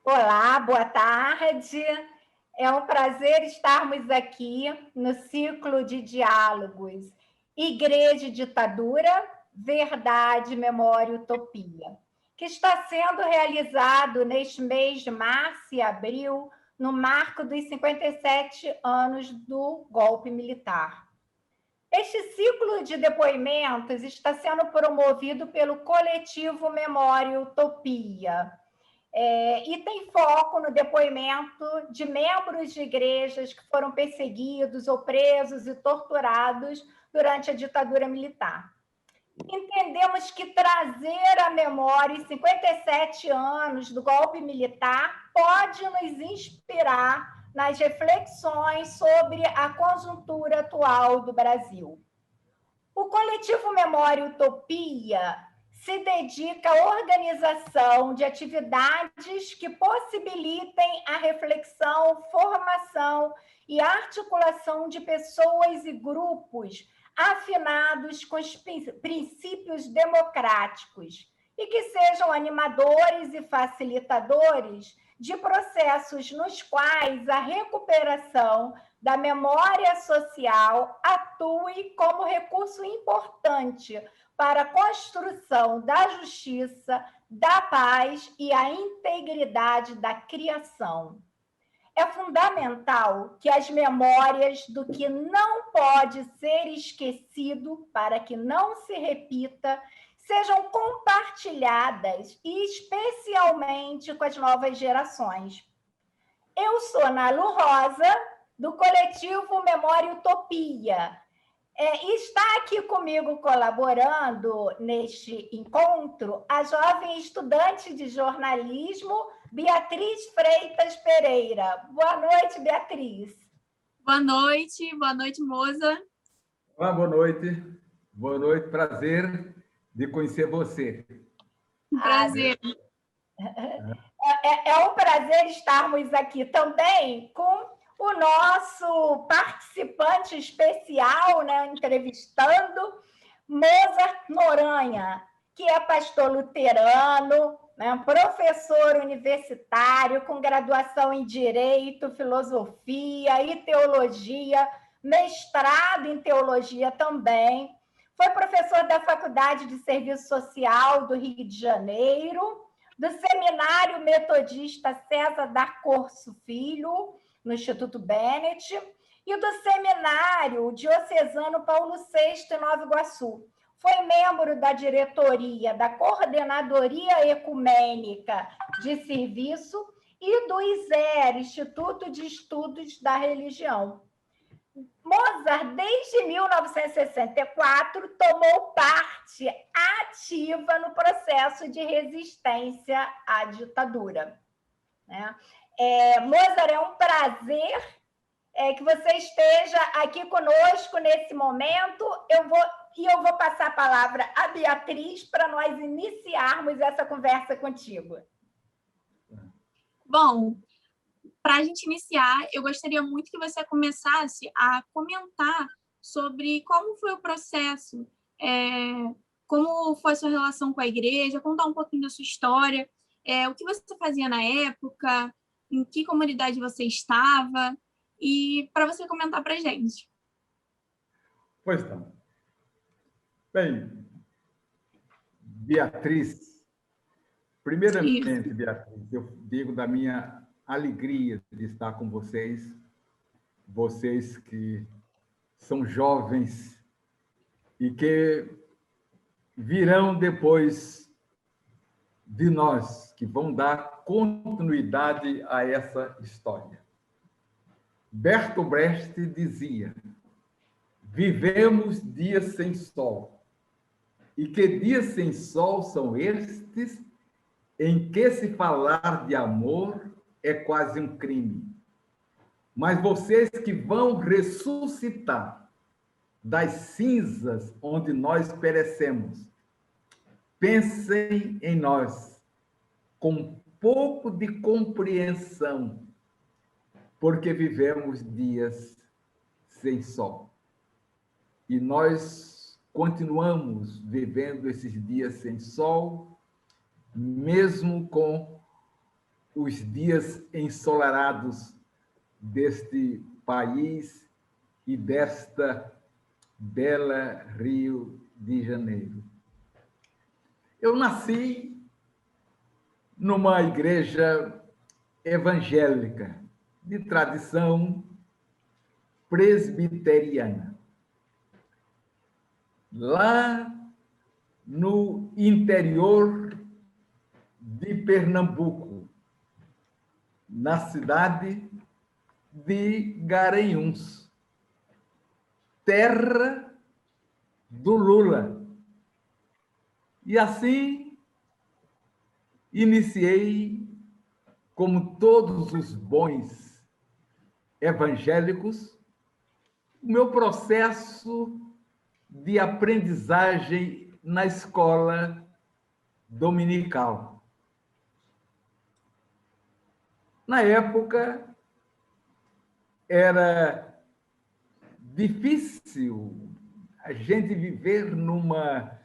Olá, boa tarde. É um prazer estarmos aqui no ciclo de diálogos Igreja e Ditadura, Verdade, Memória e Utopia, que está sendo realizado neste mês de março e abril, no marco dos 57 anos do golpe militar. Este ciclo de depoimentos está sendo promovido pelo coletivo Memória e Utopia, e tem foco no depoimento de membros de igrejas que foram perseguidos ou presos e torturados durante a ditadura militar. Entendemos que trazer à memória os 57 anos do golpe militar pode nos inspirar nas reflexões sobre a conjuntura atual do Brasil. O coletivo Memória e Utopia se dedica à organização de atividades que possibilitem a reflexão, formação e articulação de pessoas e grupos afinados com os princípios democráticos e que sejam animadores e facilitadores de processos nos quais a recuperação da memória social atue como recurso importante para a construção da justiça, da paz e a integridade da criação. É fundamental que as memórias do que não pode ser esquecido para que não se repita sejam compartilhadas, e especialmente com as novas gerações. Eu sou Nalu Rosa, do coletivo Memória e Utopia. Está aqui comigo colaborando neste encontro a jovem estudante de jornalismo, Beatriz Freitas Pereira. Boa noite, Beatriz. Boa noite, Moza. Olá, boa noite, prazer de conhecer você. Prazer. É um prazer estarmos aqui também com o nosso participante especial, né, entrevistando Mozart Noronha, que é pastor luterano, né, professor universitário com graduação em Direito, Filosofia e Teologia, mestrado em Teologia também. Foi professor da Faculdade de Serviço Social do Rio de Janeiro, do Seminário Metodista César da Corso Filho, no Instituto Bennett, e do Seminário Diocesano Paulo VI, em Nova Iguaçu. Foi membro da diretoria da Coordenadoria Ecumênica de Serviço e do ISER, Instituto de Estudos da Religião. Mozart, desde 1964, tomou parte ativa no processo de resistência à ditadura, né? Mozart, é um prazer que você esteja aqui conosco nesse momento. Eu vou passar a palavra à Beatriz para nós iniciarmos essa conversa contigo. Bom, para a gente iniciar, eu gostaria muito que você começasse a comentar sobre como foi o processo, como foi a sua relação com a igreja, contar um pouquinho da sua história, o que você fazia na época, em que comunidade você estava, e para você comentar para a gente. Pois não. Bem, Beatriz, primeiramente, Beatriz, eu digo da minha alegria de estar com vocês que são jovens e que virão depois de nós, que vão dar continuidade a essa história. Bertolt Brecht dizia: vivemos dias sem sol, e que dias sem sol são estes em que se falar de amor é quase um crime. Mas vocês que vão ressuscitar das cinzas onde nós perecemos, pensem em nós com um pouco de compreensão, porque vivemos dias sem sol. E nós continuamos vivendo esses dias sem sol, mesmo com os dias ensolarados deste país e desta bela Rio de Janeiro. Eu nasci numa igreja evangélica de tradição presbiteriana. Lá no interior de Pernambuco, na cidade de Garanhuns, terra do Lula. E assim iniciei, como todos os bons evangélicos, o meu processo de aprendizagem na escola dominical. Na época, era difícil a gente viver numa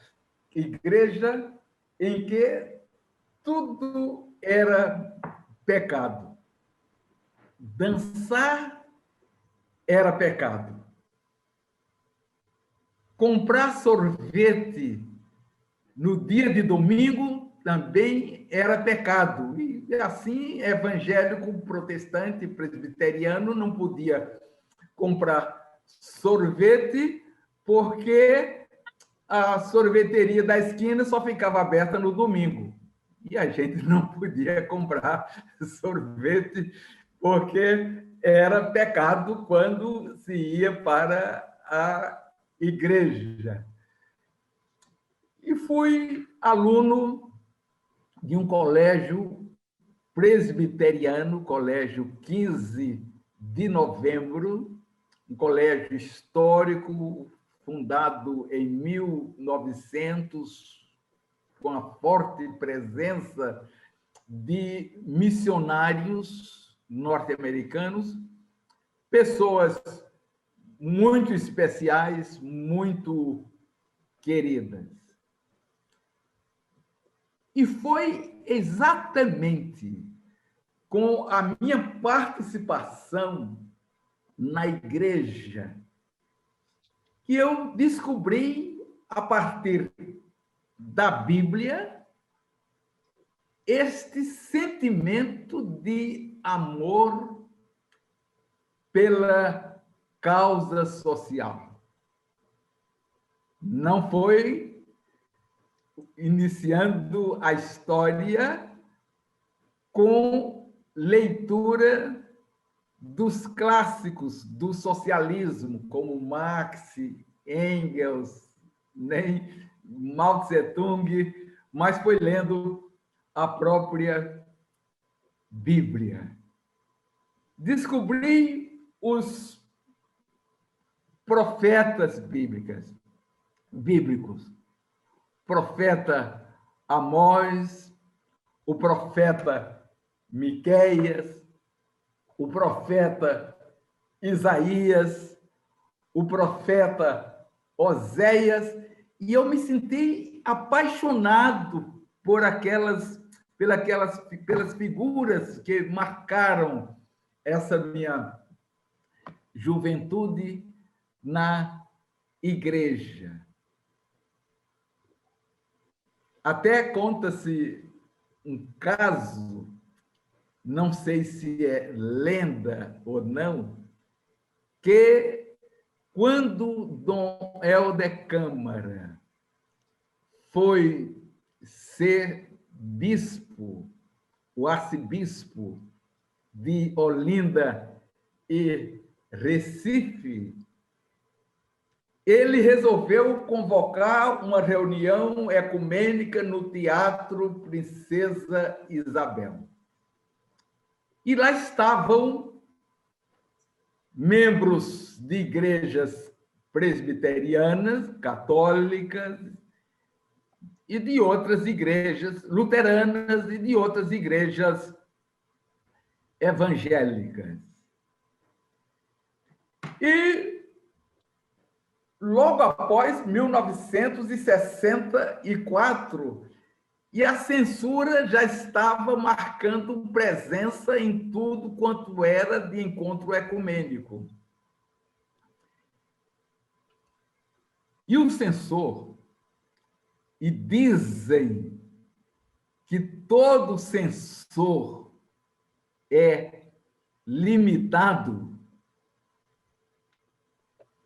igreja em que tudo era pecado. Dançar era pecado. Comprar sorvete no dia de domingo também era pecado. E assim, evangélico, protestante, presbiteriano não podia comprar sorvete porque a sorveteria da esquina só ficava aberta no domingo. E a gente não podia comprar sorvete porque era pecado quando se ia para a igreja. E fui aluno de um colégio presbiteriano, Colégio 15 de Novembro, um colégio histórico fundado em 1900, com a forte presença de missionários norte-americanos, pessoas muito especiais, muito queridas. E foi exatamente com a minha participação na igreja que eu descobri, a partir da Bíblia, este sentimento de amor pela causa social. Não foi iniciando a história com leitura dos clássicos do socialismo, como Marx, Engels, nem Mao Tse-tung, mas foi lendo a própria Bíblia. Descobri os profetas bíblicos. Profeta Amós, o profeta Miqueias, o profeta Isaías, o profeta Oséias, e eu me senti apaixonado pelas figuras que marcaram essa minha juventude na igreja. Até conta-se um caso, não sei se é lenda ou não, que quando Dom Helder Câmara foi ser bispo, o arcebispo de Olinda e Recife, ele resolveu convocar uma reunião ecumênica no Teatro Princesa Isabel. E lá estavam membros de igrejas presbiterianas, católicas, e de outras igrejas luteranas e de outras igrejas evangélicas. E logo após 1964, e a censura já estava marcando presença em tudo quanto era de encontro ecumênico. E o censor, e dizem que todo censor é limitado,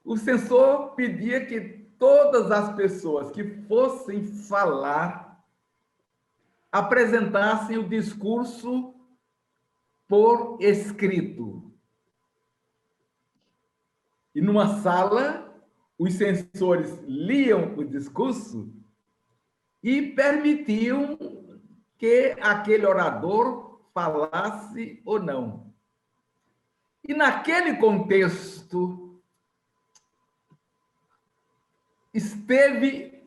o censor pedia que todas as pessoas que fossem falar apresentassem o discurso por escrito. E numa sala, os censores liam o discurso e permitiam que aquele orador falasse ou não. E naquele contexto, esteve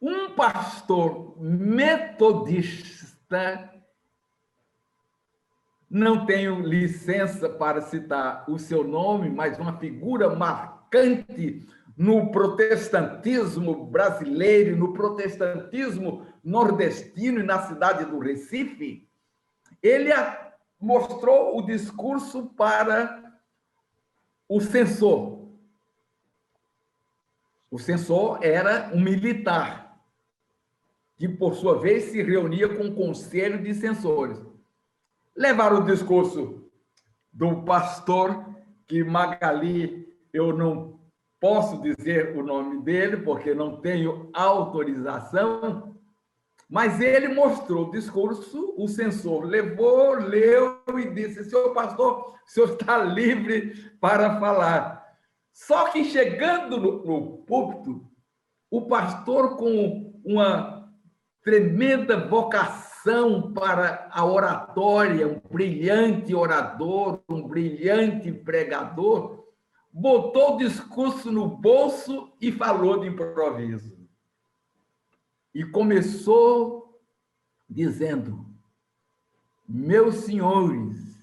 um pastor metodista, não tenho licença para citar o seu nome, mas uma figura marcante no protestantismo brasileiro, no protestantismo nordestino e na cidade do Recife. Ele mostrou o discurso para o censor. O censor era um militar, que, por sua vez, se reunia com o conselho de censores. Levaram o discurso do pastor, que Magali, eu não posso dizer o nome dele, porque não tenho autorização, mas ele mostrou o discurso, o censor levou, leu e disse: senhor pastor, o senhor está livre para falar. Só que chegando no púlpito, o pastor, com uma tremenda vocação para a oratória, um brilhante orador, um brilhante pregador, botou o discurso no bolso e falou de improviso. E começou dizendo: meus senhores,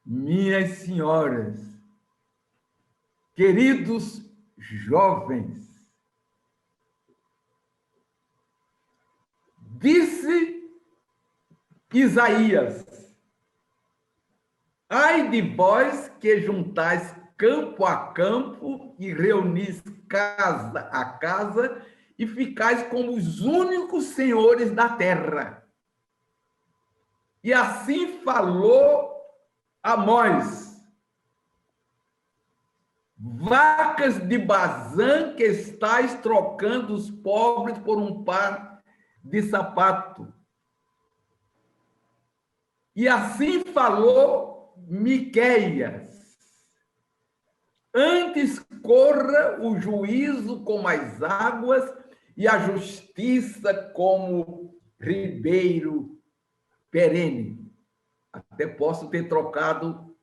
minhas senhoras, queridos jovens, disse Isaías: ai de vós que juntais campo a campo e reunis casa a casa e ficais como os únicos senhores da terra. E assim falou Amós: vacas de Bazã que estáis trocando os pobres por um par de sapato. E assim falou Miqueias: antes corra o juízo como as águas e a justiça como ribeiro perene. Até posso ter trocado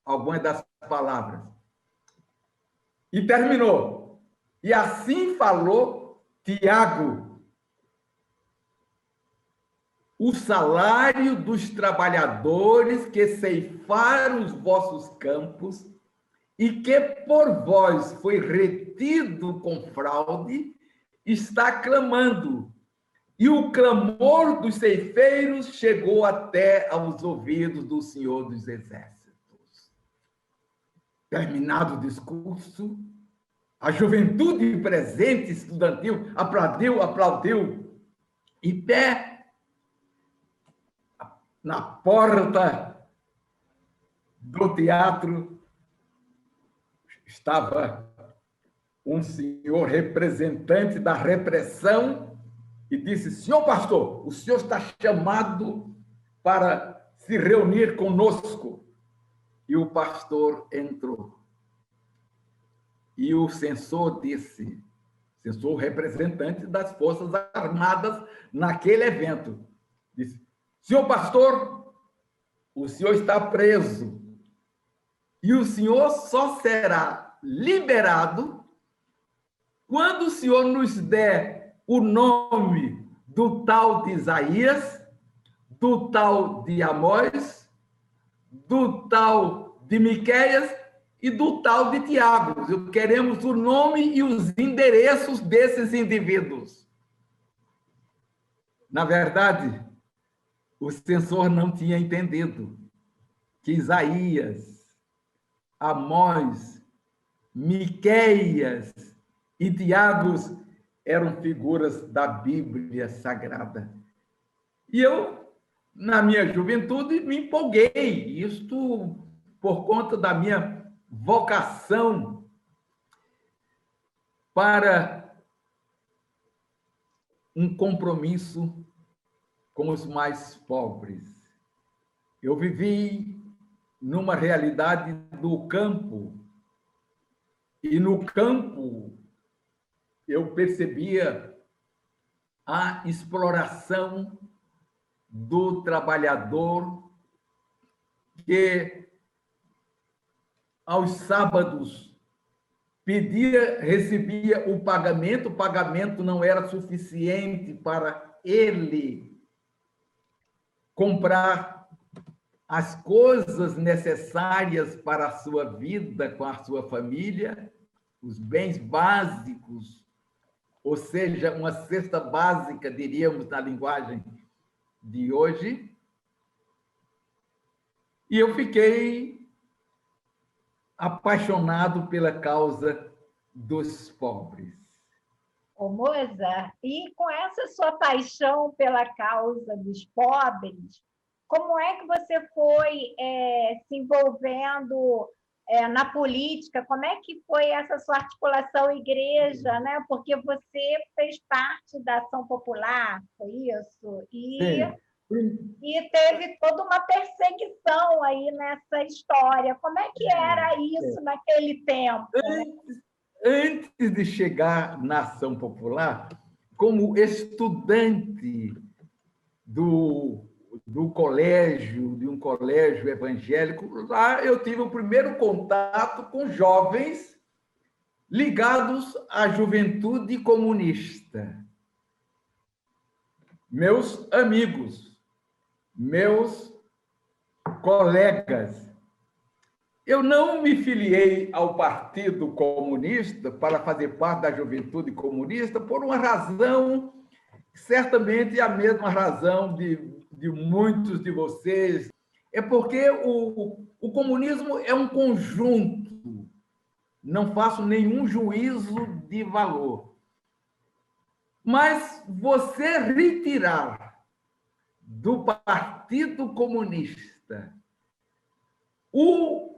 algumas das palavras. E terminou: e assim falou Tiago: o salário dos trabalhadores que ceifaram os vossos campos e que por vós foi retido com fraude, está clamando, e o clamor dos ceifeiros chegou até aos ouvidos do Senhor dos Exércitos. Terminado o discurso, a juventude presente, estudantil, aplaudiu, e pé na porta do teatro estava um senhor representante da repressão e disse: senhor pastor, o senhor está chamado para se reunir conosco. E o pastor entrou. E o censor disse, censor representante das Forças Armadas naquele evento, disse: senhor pastor, o senhor está preso e o senhor só será liberado quando o senhor nos der o nome do tal de Isaías, do tal de Amós, do tal de Miqueias e do tal de Tiago. Queremos o nome e os endereços desses indivíduos. Na verdade, o censor não tinha entendido que Isaías, Amós, Miqueias e Tiago eram figuras da Bíblia Sagrada. E eu, na minha juventude, me empolguei, isto por conta da minha vocação para um compromisso com os mais pobres. Eu vivi numa realidade do campo, e no campo eu percebia a exploração do trabalhador que, aos sábados, recebia o pagamento não era suficiente para ele comprar as coisas necessárias para a sua vida com a sua família, os bens básicos, ou seja, uma cesta básica, diríamos na linguagem de hoje. E eu fiquei apaixonado pela causa dos pobres. Ô, Moza, e com essa sua paixão pela causa dos pobres, como é que você foi se envolvendo na política? Como é que foi essa sua articulação igreja, né? Porque você fez parte da Ação Popular, foi isso? E teve toda uma perseguição aí nessa história. Como é que era isso naquele tempo? Antes de chegar na Ação Popular, como estudante do colégio, de um colégio evangélico, lá eu tive o primeiro contato com jovens ligados à juventude comunista. Meus amigos, meus colegas. Eu não me filiei ao Partido Comunista para fazer parte da juventude comunista por uma razão, certamente a mesma razão de muitos de vocês, é porque o comunismo é um conjunto, não faço nenhum juízo de valor. Mas você retirar do Partido Comunista o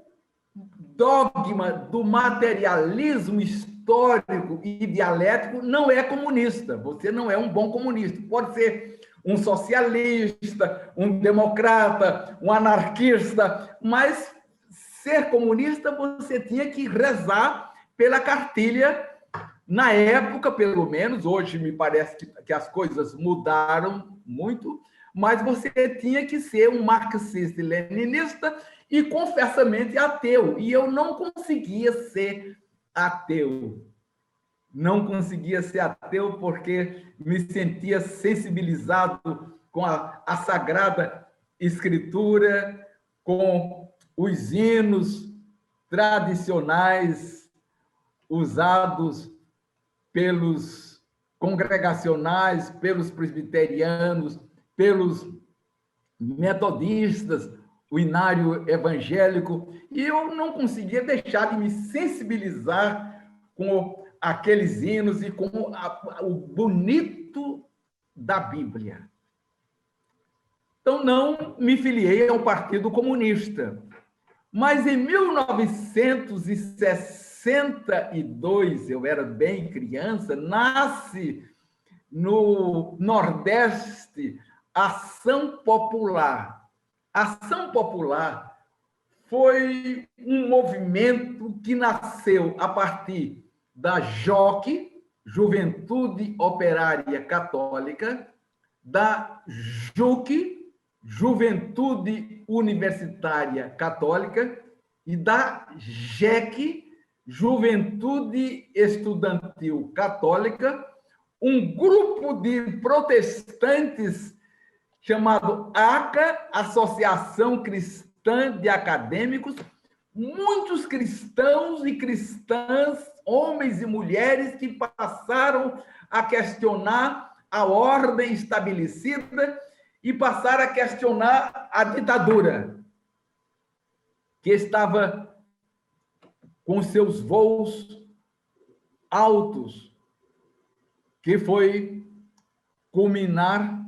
dogma do materialismo histórico e dialético não é comunista. Você não é um bom comunista. Pode ser um socialista, um democrata, um anarquista, mas ser comunista você tinha que rezar pela cartilha, na época, pelo menos, hoje me parece que as coisas mudaram muito, mas você tinha que ser um marxista e leninista e confessamente ateu. E eu não conseguia ser ateu. Não conseguia ser ateu porque me sentia sensibilizado com a Sagrada Escritura, com os hinos tradicionais usados pelos congregacionais, pelos presbiterianos, pelos metodistas, o inário evangélico, e eu não conseguia deixar de me sensibilizar com aqueles hinos e com o bonito da Bíblia. Então, não me filiei ao Partido Comunista. Mas em 1962, eu era bem criança, nasce no Nordeste a Ação Popular. A Ação Popular foi um movimento que nasceu a partir da JOC, Juventude Operária Católica, da JUC, Juventude Universitária Católica, e da JEC, Juventude Estudantil Católica, um grupo de protestantes chamado ACA, Associação Cristã de Acadêmicos, muitos cristãos e cristãs, homens e mulheres, que passaram a questionar a ordem estabelecida e passaram a questionar a ditadura, que estava com seus voos altos, que foi culminar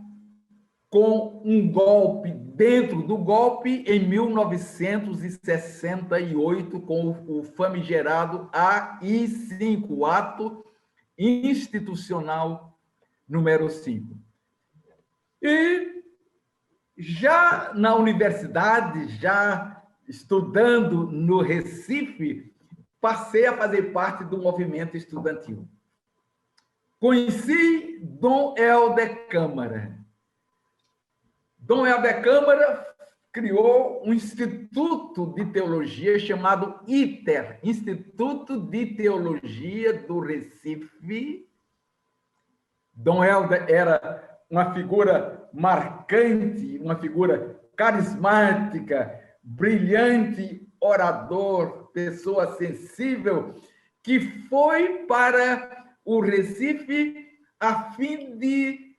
com um golpe, dentro do golpe, em 1968, com o famigerado AI-5, o Ato Institucional número 5. E já na universidade, já estudando no Recife, passei a fazer parte do movimento estudantil. Conheci Dom Helder Câmara. Dom Helder Câmara criou um instituto de teologia chamado ITER, Instituto de Teologia do Recife. Dom Helder era uma figura marcante, uma figura carismática, brilhante, orador, pessoa sensível, que foi para o Recife a fim de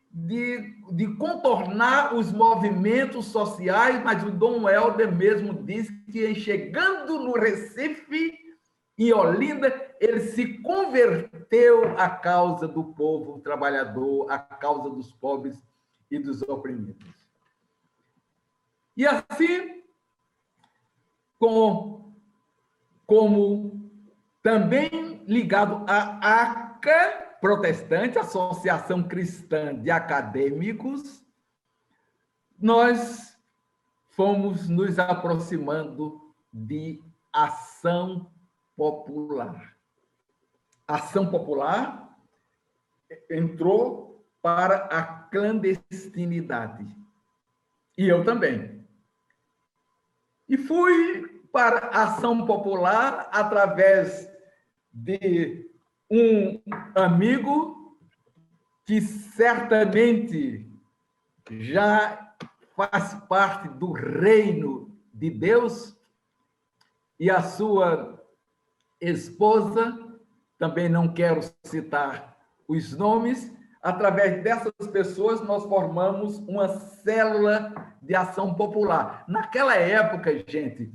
contornar os movimentos sociais, mas o Dom Helder mesmo disse que, chegando no Recife, em Olinda, ele se converteu à causa do povo trabalhador, à causa dos pobres e dos oprimidos. E assim, como também ligado à ACA, protestante, Associação Cristã de Acadêmicos, nós fomos nos aproximando de ação popular. Ação popular entrou para a clandestinidade. E eu também. E fui para a ação popular através de um amigo que certamente já faz parte do reino de Deus, e a sua esposa, também não quero citar os nomes. Através dessas pessoas, nós formamos uma célula de ação popular. Naquela época, gente,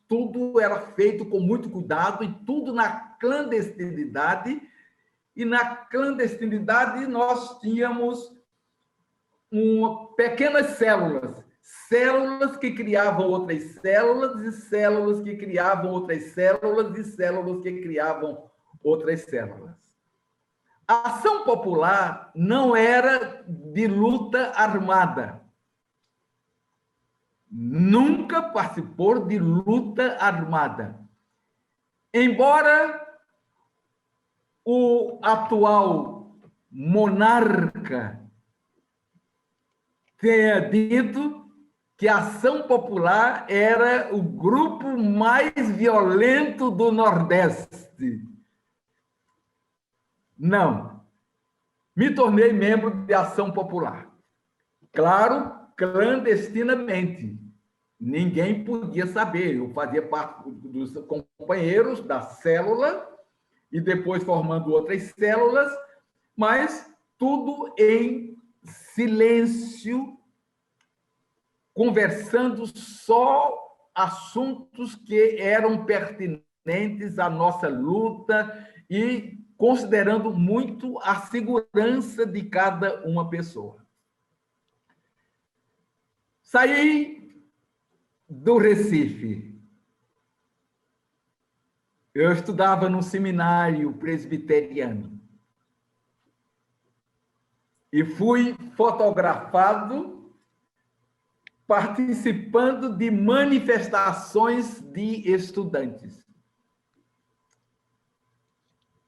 tudo era feito com muito cuidado e tudo na clandestinidade, e na clandestinidade nós tínhamos pequenas células que criavam outras células, e células que criavam outras células, e células que criavam outras células. A ação popular não era de luta armada. Nunca participou de luta armada. Embora o atual monarca tenha dito que a ação popular era o grupo mais violento do Nordeste. Não. Me tornei membro de ação popular. Claro, clandestinamente. Ninguém podia saber. Eu fazia parte dos companheiros da célula e depois formando outras células, mas tudo em silêncio, conversando só assuntos que eram pertinentes à nossa luta e considerando muito a segurança de cada uma pessoa. Saí do Recife. Eu estudava no seminário presbiteriano e fui fotografado participando de manifestações de estudantes.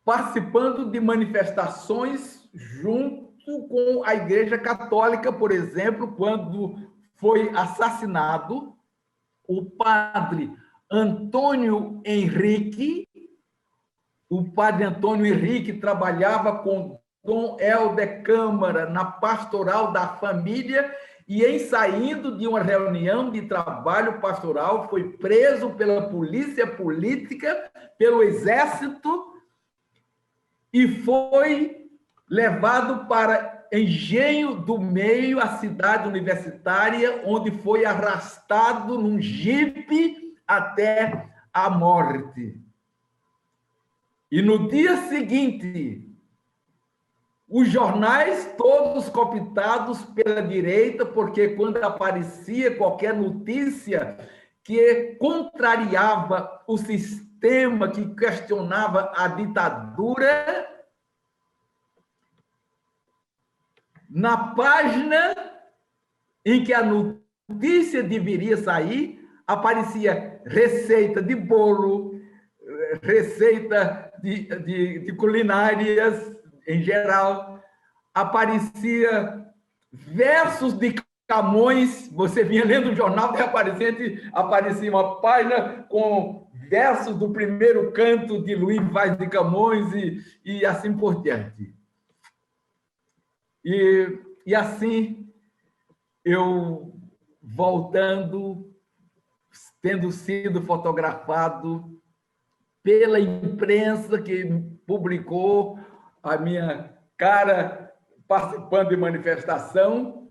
Participando de manifestações junto com a Igreja Católica, por exemplo, quando foi assassinado o padre Antônio Henrique. O padre Antônio Henrique trabalhava com Dom Helder Câmara na pastoral da família e, em saindo de uma reunião de trabalho pastoral, foi preso pela polícia política, pelo exército, e foi levado para Engenho do Meio, a cidade universitária, onde foi arrastado num jipe até a morte. E no dia seguinte, os jornais todos cooptados pela direita, porque quando aparecia qualquer notícia que contrariava o sistema, que questionava a ditadura, na página em que a notícia deveria sair, aparecia receita de bolo, receita de culinárias em geral, aparecia versos de Camões, você vinha lendo o jornal, aparecia uma página com versos do primeiro canto de Luís Vaz de Camões e assim por diante. E assim, eu voltando, tendo sido fotografado pela imprensa que publicou a minha cara participando de manifestação,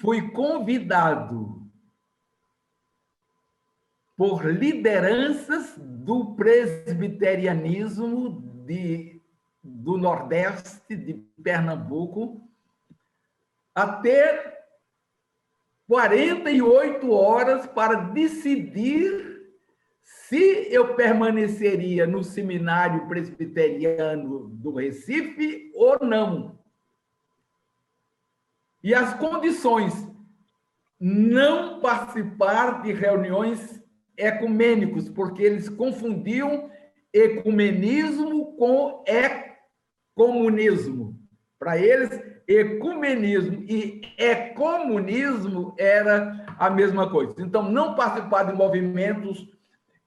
fui convidado por lideranças do presbiterianismo do Nordeste, de Pernambuco, a ter 48 horas para decidir se eu permaneceria no seminário presbiteriano do Recife ou não. E as condições: não participar de reuniões ecumênicos, porque eles confundiam ecumenismo com comunismo. Para eles, ecumenismo e comunismo era a mesma coisa. Então, não participar de movimentos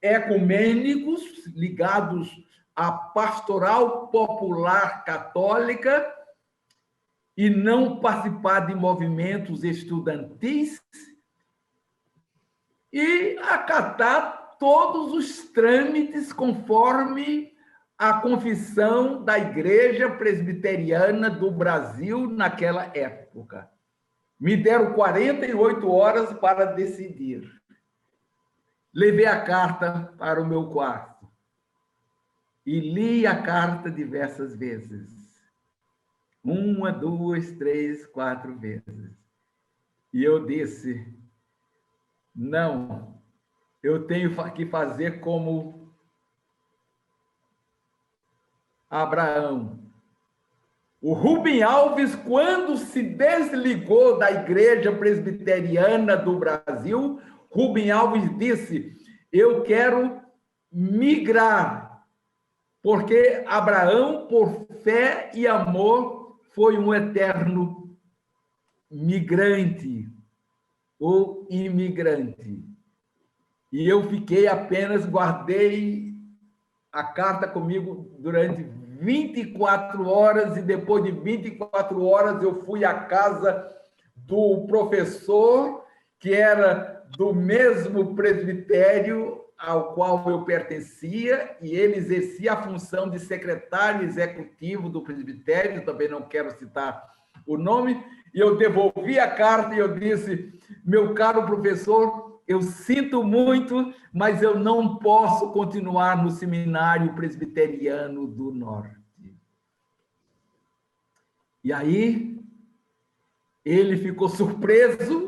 ecumênicos ligados à pastoral popular católica e não participar de movimentos estudantis e acatar todos os trâmites conforme a confissão da Igreja Presbiteriana do Brasil naquela época. Me deram 48 horas para decidir. Levei a carta para o meu quarto e li a carta diversas vezes. 1, 2, 3, 4 vezes. E eu disse: não, eu tenho que fazer como Abraão. O Rubem Alves, quando se desligou da Igreja Presbiteriana do Brasil, Rubem Alves disse: eu quero migrar, porque Abraão, por fé e amor, foi um eterno migrante ou imigrante. E eu guardei a carta comigo durante 24 horas, e depois de 24 horas eu fui à casa do professor, que era do mesmo presbitério ao qual eu pertencia, e ele exercia a função de secretário executivo do presbitério, também não quero citar o nome, e eu devolvi a carta e eu disse: meu caro professor, eu sinto muito, mas eu não posso continuar no seminário presbiteriano do Norte. E aí, ele ficou surpreso.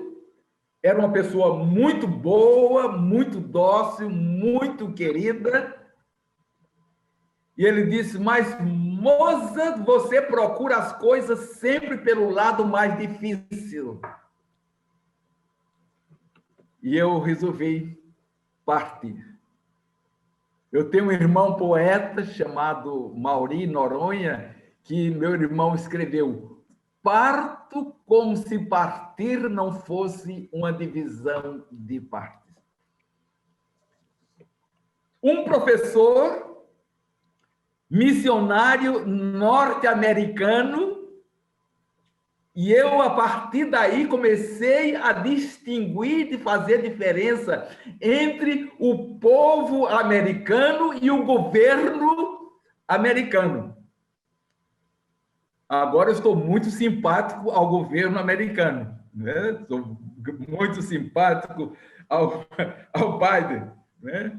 Era uma pessoa muito boa, muito dócil, muito querida. E ele disse: mas, moça, você procura as coisas sempre pelo lado mais difícil. E eu resolvi partir. Eu tenho um irmão poeta chamado Mauri Noronha, que meu irmão escreveu: parto como se partir não fosse uma divisão de partes. Um professor missionário norte-americano, e eu, a partir daí, comecei a distinguir, de fazer diferença entre o povo americano e o governo americano. Agora eu estou muito simpático ao governo americano, né? Estou muito simpático ao Biden, né?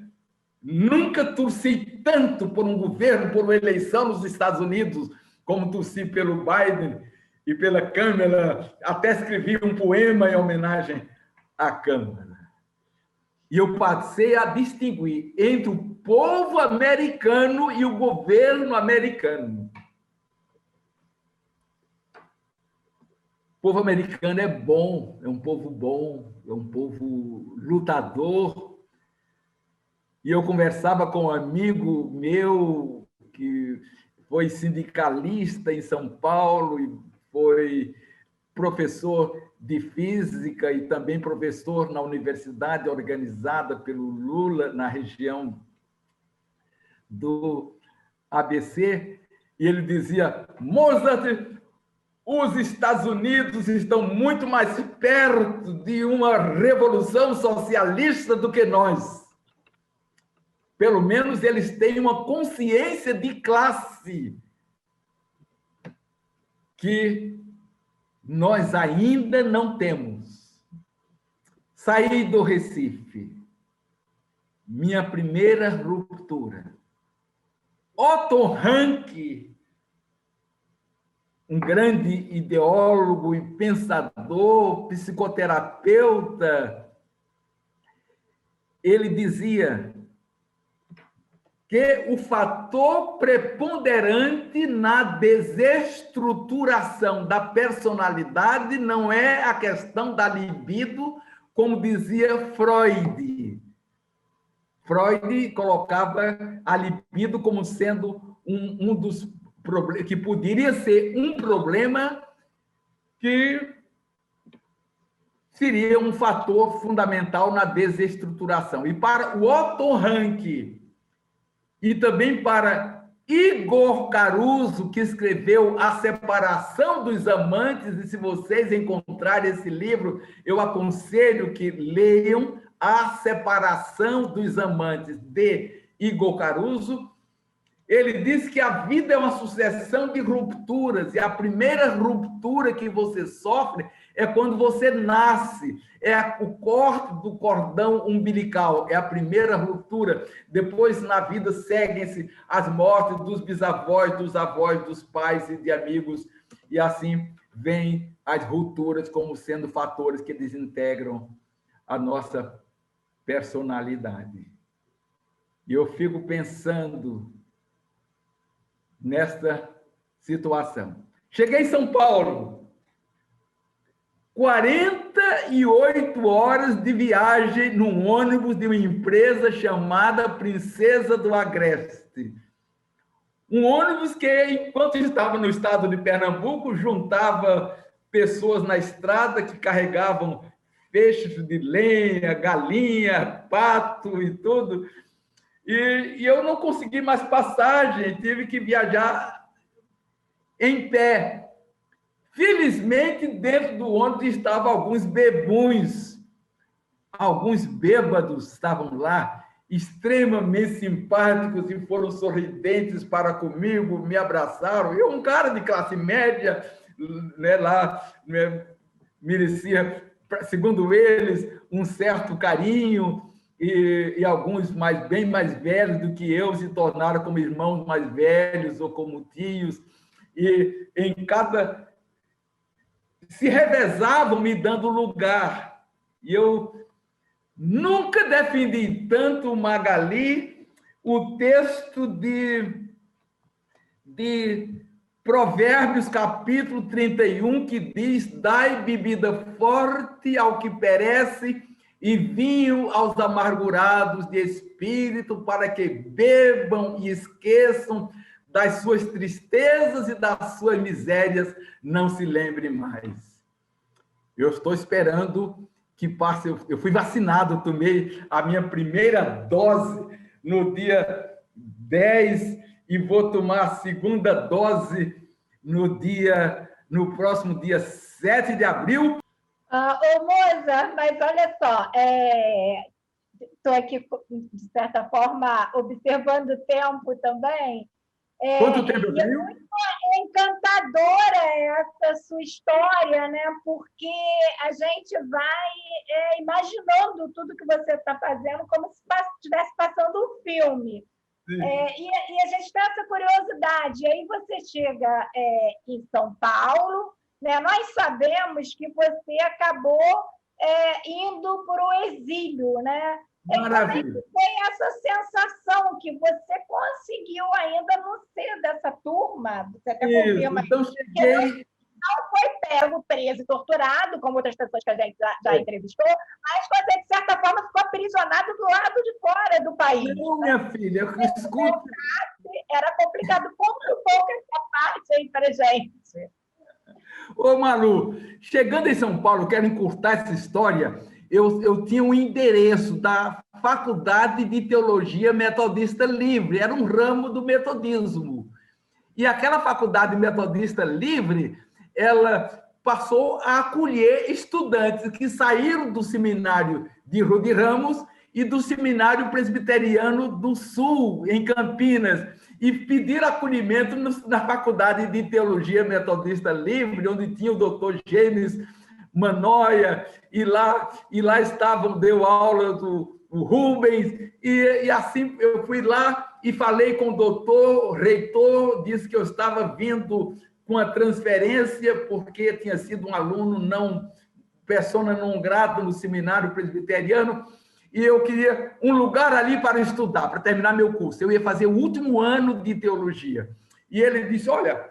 Nunca torci tanto por um governo, por uma eleição nos Estados Unidos, como torci pelo Biden e pela Câmara. Até escrevi um poema em homenagem à Câmara. E eu passei a distinguir entre o povo americano e o governo americano. O povo americano é bom, é um povo lutador. E eu conversava com um amigo meu que foi sindicalista em São Paulo e foi professor de física e também professor na universidade organizada pelo Lula na região do ABC. E ele dizia: Mozart, os Estados Unidos estão muito mais perto de uma revolução socialista do que nós. Pelo menos eles têm uma consciência de classe que nós ainda não temos. Saí do Recife. Minha primeira ruptura. Otto Rank, um grande ideólogo e pensador, psicoterapeuta, ele dizia que o fator preponderante na desestruturação da personalidade não é a questão da libido, como dizia Freud. Freud colocava a libido como sendo um dos problemas, que poderia ser um problema que seria um fator fundamental na desestruturação. E para o Otto Rank, e também para Igor Caruso, que escreveu A Separação dos Amantes, e se vocês encontrarem esse livro, eu aconselho que leiam A Separação dos Amantes, de Igor Caruso. Ele diz que a vida é uma sucessão de rupturas, e a primeira ruptura que você sofre é quando você nasce, é o corte do cordão umbilical, é a primeira ruptura. Depois, na vida, seguem-se as mortes dos bisavós, dos avós, dos pais e de amigos, e assim vêm as rupturas como sendo fatores que desintegram a nossa personalidade. E eu fico pensando nesta situação. Cheguei em São Paulo, 48 horas de viagem num ônibus de uma empresa chamada Princesa do Agreste. Um ônibus que, enquanto estava no estado de Pernambuco, juntava pessoas na estrada que carregavam feixes de lenha, galinha, pato e tudo. E eu não consegui mais passagem, tive que viajar em pé. Felizmente, dentro do ônibus estavam alguns bebuns, alguns bêbados estavam lá, extremamente simpáticos e foram sorridentes para comigo, me abraçaram. Eu, um cara de classe média, né, lá, né, merecia, segundo eles, um certo carinho. E alguns bem mais velhos do que eu se tornaram como irmãos mais velhos ou como tios, e se revezavam me dando lugar. E eu nunca defendi tanto, Magali, o texto de Provérbios, capítulo 31, que diz: dai bebida forte ao que perece e vinho aos amargurados de espírito, para que bebam e esqueçam das suas tristezas e das suas misérias, não se lembrem mais. Eu estou esperando que passe. Eu fui vacinado, tomei a minha primeira dose no dia 10 e vou tomar a segunda dose no próximo dia 7 de abril. Ô, Moza, mas olha só, estou aqui, de certa forma, observando o tempo também. Quanto tempo eu tenho? É encantadora essa sua história, né? Porque a gente vai imaginando tudo que você está fazendo como se estivesse passando um filme. E a gente tem essa curiosidade. E aí você chega em São Paulo, né? Nós sabemos que você acabou indo para o exílio, né? Maravilha. Como é que tem essa sensação que você conseguiu ainda não ser dessa turma? Você até confirma. Então, cheguei... Não foi pego, preso e torturado, como outras pessoas que a gente já entrevistou, mas você, de certa forma, ficou aprisionado do lado de fora do país. Não, minha filha, escuta... Era complicado. Conta um pouco essa parte aí para a gente. Ô, Malu, chegando em São Paulo, quero encurtar essa história, eu tinha um endereço da Faculdade de Teologia Metodista Livre, era um ramo do metodismo. E aquela Faculdade Metodista Livre, ela passou a acolher estudantes que saíram do seminário de Rio de Ramos e do Seminário Presbiteriano do Sul, em Campinas, e pediram acolhimento na Faculdade de Teologia Metodista Livre, onde tinha o doutor James Manoia, e lá estavam, deu aula do Rubens, e assim eu fui lá e falei com o doutor reitor, disse que eu estava vindo com a transferência, porque tinha sido um aluno persona não grata no seminário presbiteriano, e eu queria um lugar ali para estudar, para terminar meu curso. Eu ia fazer o último ano de teologia. E ele disse, olha,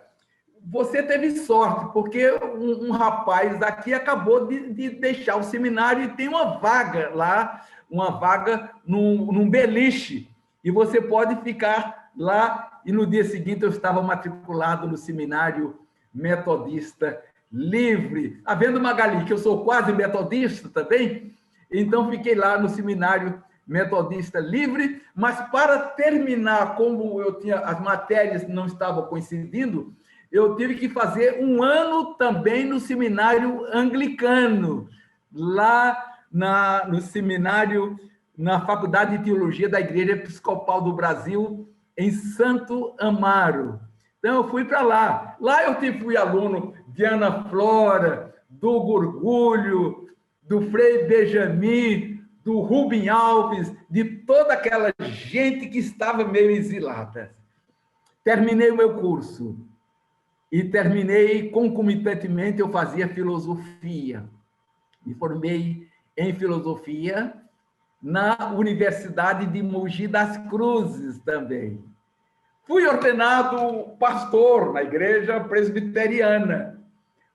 você teve sorte, porque um rapaz daqui acabou de deixar o seminário e tem uma vaga lá, uma vaga num beliche, e você pode ficar lá. E no dia seguinte eu estava matriculado no Seminário Metodista Livre. Tá vendo, Magali, que eu sou quase metodista também? Então, fiquei lá no Seminário Metodista Livre, mas para terminar, como eu tinha as matérias não estavam coincidindo, eu tive que fazer um ano também no Seminário Anglicano, lá no seminário, na Faculdade de Teologia da Igreja Episcopal do Brasil, em Santo Amaro. Então, eu fui para lá. Lá eu fui aluno de Ana Flora, do Gorgulho, do Frei Benjamin, do Rubem Alves, de toda aquela gente que estava meio exilada. Terminei o meu curso. E terminei, concomitantemente, eu fazia filosofia. Me formei em filosofia na Universidade de Mogi das Cruzes também. Fui ordenado pastor na igreja presbiteriana,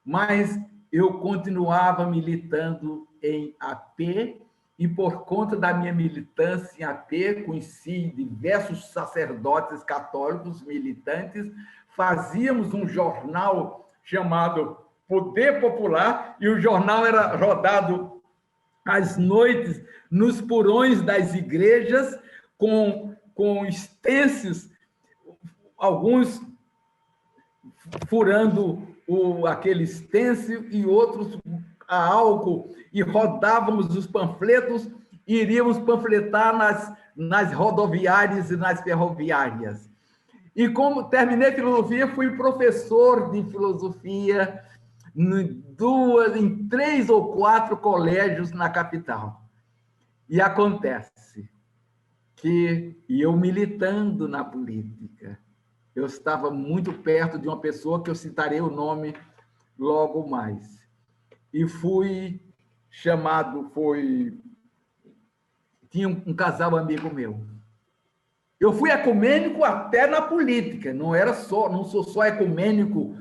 mas eu continuava militando em AP, e por conta da minha militância em AP, conheci diversos sacerdotes católicos militantes, fazíamos um jornal chamado Poder Popular, e o jornal era rodado às noites nos porões das igrejas, com stencils, alguns furando aquele stencil e outros a álcool, e rodávamos os panfletos e iríamos panfletar nas rodoviárias e nas ferroviárias. E como terminei filosofia, fui professor de filosofia em 3 ou 4 colégios na capital. E acontece que eu militando na política, eu estava muito perto de uma pessoa que eu citarei o nome logo mais. E fui chamado, tinha um casal amigo meu. Eu fui ecumênico até na política, não sou só ecumênico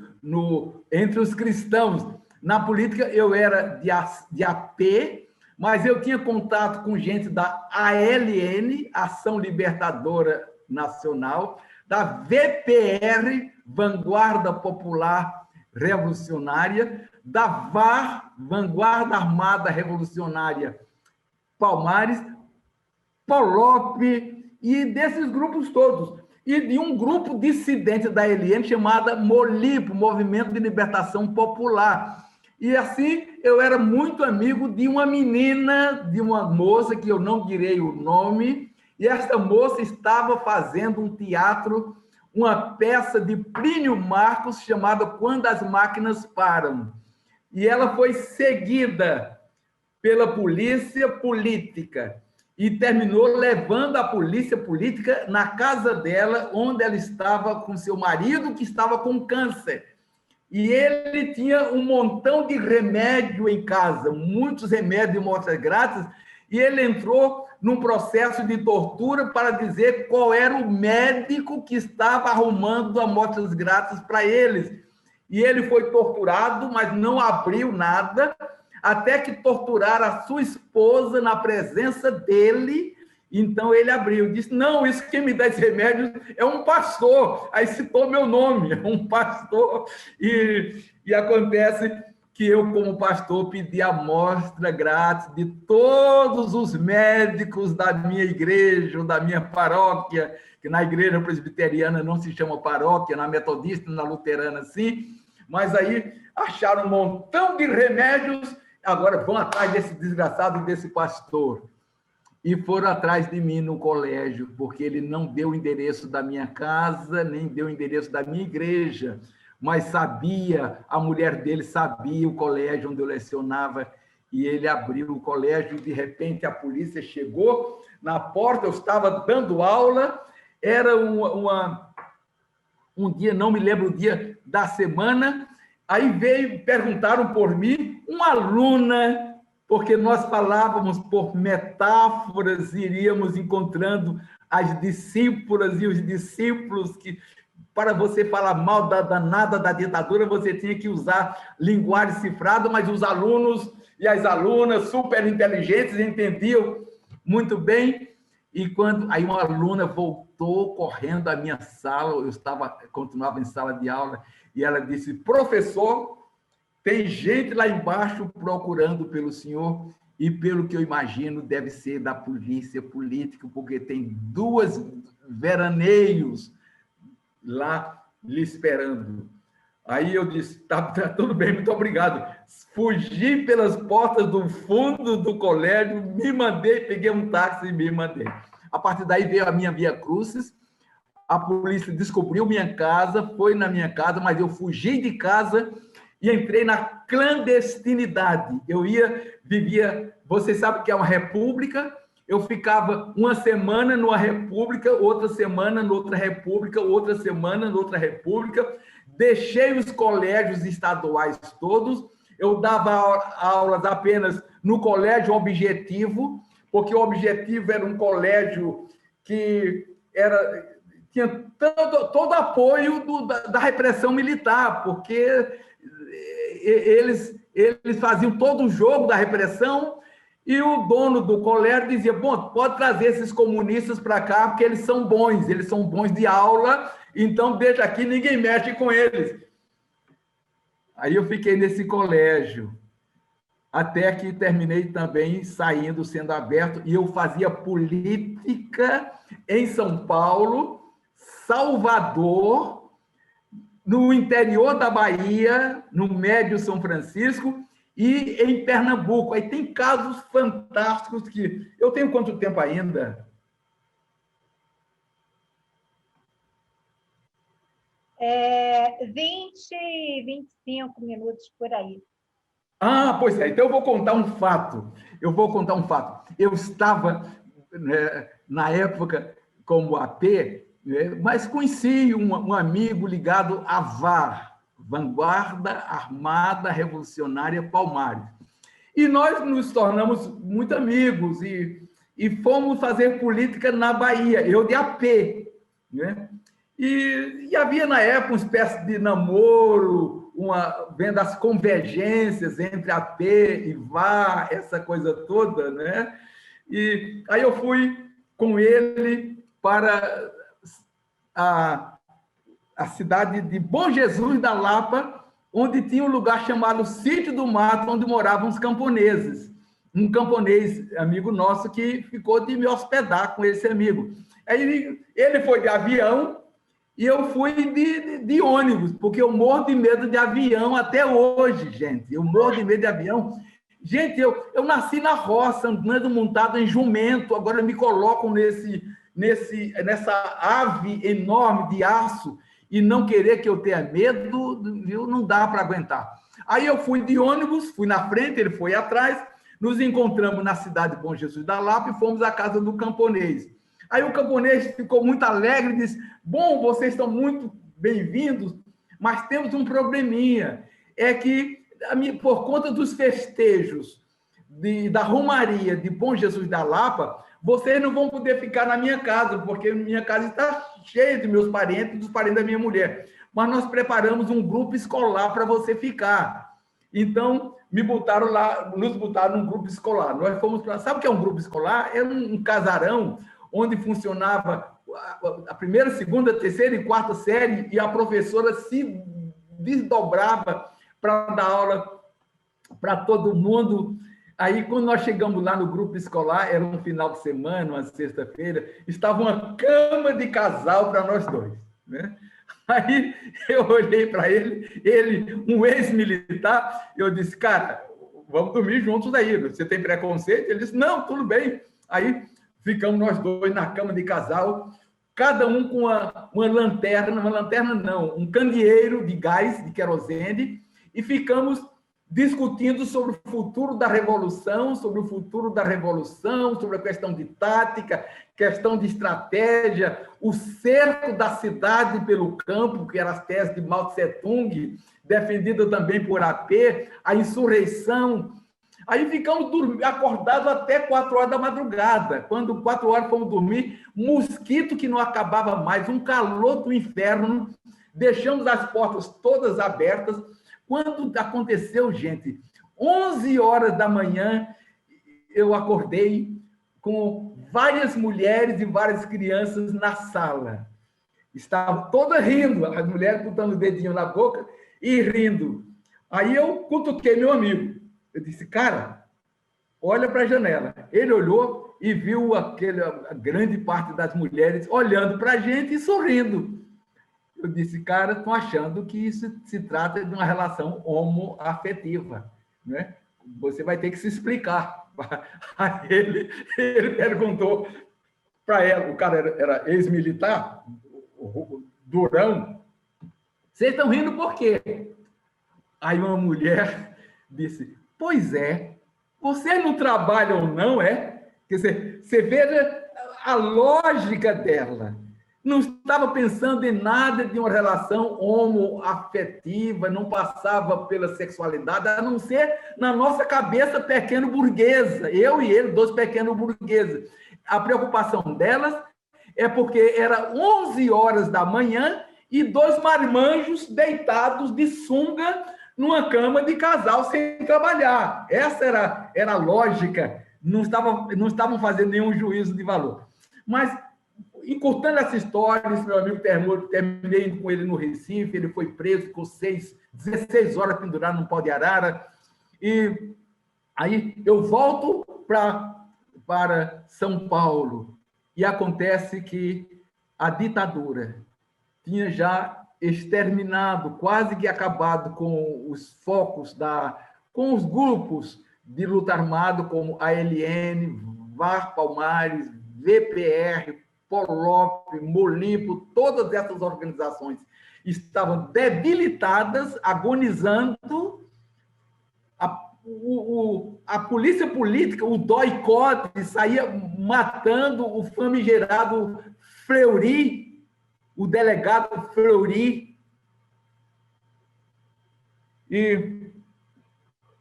entre os cristãos. Na política eu era de AP, mas eu tinha contato com gente da ALN, Ação Libertadora Nacional, da VPR, Vanguarda Popular Revolucionária, da VAR, Vanguarda Armada Revolucionária Palmares, POLOP, e desses grupos todos. E de um grupo dissidente da ALN chamada MOLIPO, Movimento de Libertação Popular. E assim, eu era muito amigo de uma menina, de uma moça, que eu não direi o nome, e esta moça estava fazendo um teatro uma peça de Plínio Marcos chamada Quando as Máquinas Param. E ela foi seguida pela polícia política e terminou levando a polícia política na casa dela, onde ela estava com seu marido, que estava com câncer. E ele tinha um montão de remédio em casa, muitos remédios de amostras grátis, e ele entrou num processo de tortura para dizer qual era o médico que estava arrumando amostras grátis para eles. E ele foi torturado, mas não abriu nada, até que torturaram a sua esposa na presença dele. Então ele abriu, disse: não, isso quem me dá esse remédio é um pastor. Aí citou meu nome, é um pastor. E acontece que eu, como pastor, pedi amostra grátis de todos os médicos da minha igreja, da minha paróquia, que na igreja presbiteriana não se chama paróquia, na metodista, na luterana, sim. Mas aí acharam um montão de remédios, agora vão atrás desse desgraçado e desse pastor. E foram atrás de mim no colégio, porque ele não deu o endereço da minha casa, nem deu o endereço da minha igreja, mas sabia, a mulher dele sabia o colégio onde eu lecionava, e ele abriu o colégio, e de repente a polícia chegou na porta, eu estava dando aula, era um dia, não me lembro o dia da semana, aí perguntaram por mim, uma aluna, porque nós falávamos por metáforas, iríamos encontrando as discípulas e os discípulos que, para você falar mal da danada da ditadura, você tinha que usar linguagem cifrada, mas os alunos e as alunas super inteligentes entendiam muito bem. E quando aí uma aluna voltou correndo à minha sala, continuava em sala de aula, e ela disse: professor, tem gente lá embaixo procurando pelo senhor, e pelo que eu imagino deve ser da polícia política, porque tem 2 veraneios lá lhe esperando. Aí eu disse: tá tudo bem, muito obrigado. Fugi pelas portas do fundo do colégio, me mandei, peguei um táxi e me mandei. A partir daí veio a minha via crucis, a polícia descobriu minha casa, foi na minha casa, mas eu fugi de casa e entrei na clandestinidade. Vivia, você sabe que é uma república, eu ficava uma semana numa república, outra semana noutra república, outra semana noutra república, deixei os colégios estaduais todos, eu dava aulas apenas no colégio Objetivo, porque o Objetivo era um colégio que tinha todo apoio da repressão militar, porque eles faziam todo o jogo da repressão, e o dono do colégio dizia: bom, pode trazer esses comunistas para cá, porque eles são bons de aula, então deixa aqui, ninguém mexe com eles. Aí eu fiquei nesse colégio, até que terminei também sendo aberto, e eu fazia política em São Paulo, Salvador, no interior da Bahia, no Médio São Francisco, e em Pernambuco. Aí tem casos fantásticos que... Eu tenho quanto tempo ainda? 20, 25 minutos por aí. Ah, pois é. Então eu vou contar um fato. Eu estava, na época, como AP, mas conheci um amigo ligado à VAR, Vanguarda Armada Revolucionária Palmares. E nós nos tornamos muito amigos e fomos fazer política na Bahia, eu de AP, né? E havia, na época, uma espécie de namoro, vendo as convergências entre AP e VAR, essa coisa toda, né? E aí eu fui com ele para a cidade de Bom Jesus da Lapa, onde tinha um lugar chamado Sítio do Mato, onde moravam os camponeses. Um camponês, amigo nosso, que ficou de me hospedar com esse amigo. Aí ele foi de avião e eu fui de ônibus, porque eu morro de medo de avião até hoje, gente. Eu morro de medo de avião. Gente, eu nasci na roça, andando montado em jumento, agora me colocam nessa ave enorme de aço e não querer que eu tenha medo, viu? Não dá para aguentar. Aí eu fui de ônibus, fui na frente, ele foi atrás, nos encontramos na cidade de Bom Jesus da Lapa e fomos à casa do camponês. Aí o camponês ficou muito alegre e disse: bom, vocês estão muito bem-vindos, mas temos um probleminha, é que por conta dos festejos da Romaria de Bom Jesus da Lapa, vocês não vão poder ficar na minha casa, porque minha casa está cheia de meus parentes, dos parentes da minha mulher. Mas nós preparamos um grupo escolar para você ficar. Então, nos botaram num grupo escolar. Nós fomos para... Sabe o que é um grupo escolar? É um casarão onde funcionava a primeira, segunda, terceira e quarta série, e a professora se desdobrava para dar aula para todo mundo. Aí, quando nós chegamos lá no grupo escolar, era um final de semana, uma sexta-feira, estava uma cama de casal para nós dois, né? Aí eu olhei para ele, um ex-militar, eu disse: cara, vamos dormir juntos aí, você tem preconceito? Ele disse: não, tudo bem. Aí ficamos nós dois na cama de casal, cada um com uma lanterna não, um candeeiro de gás, de querosene, e ficamos discutindo sobre o futuro da revolução, sobre a questão de tática, questão de estratégia, o cerco da cidade pelo campo, que era as teses de Mao Tse-tung, defendida também por AP, a insurreição. Aí ficamos acordados até 4 horas da madrugada. Quando 4 horas fomos dormir, mosquito que não acabava mais, um calor do inferno, deixamos as portas todas abertas. Quando aconteceu, gente, 11 horas da manhã, eu acordei com várias mulheres e várias crianças na sala. Estavam todas rindo, as mulheres botando o dedinho na boca e rindo. Aí eu cutuquei meu amigo. Eu disse: cara, olha para a janela. Ele olhou e viu a grande parte das mulheres olhando para a gente e sorrindo. Eu disse: cara, estão achando que isso se trata de uma relação homoafetiva, né? Você vai ter que se explicar. Aí ele perguntou para ela, o cara era ex-militar, o Durão: vocês estão rindo por quê? Aí uma mulher disse: pois é, vocês não trabalham não, é? Quer dizer, você veja a lógica dela. Não estava pensando em nada de uma relação homoafetiva, não passava pela sexualidade, a não ser na nossa cabeça pequeno-burguesa, eu e ele, 2 pequeno-burgueses. A preocupação delas é porque era 11 horas da manhã e 2 marmanjos deitados de sunga numa cama de casal sem trabalhar. Essa era a lógica, não estavam fazendo nenhum juízo de valor. Mas, encurtando essa história, esse meu amigo terminei indo com ele no Recife, ele foi preso, ficou 16 horas pendurado num pau de arara, e aí eu volto para São Paulo, e acontece que a ditadura tinha já exterminado, quase que acabado com os focos, com os grupos de luta armada, como ALN, VAR Palmares, VPR, Polop, Molimpo, todas essas organizações estavam debilitadas, agonizando. A polícia política, o DOI-CODE, saía matando o famigerado Fleury, o delegado Fleury. E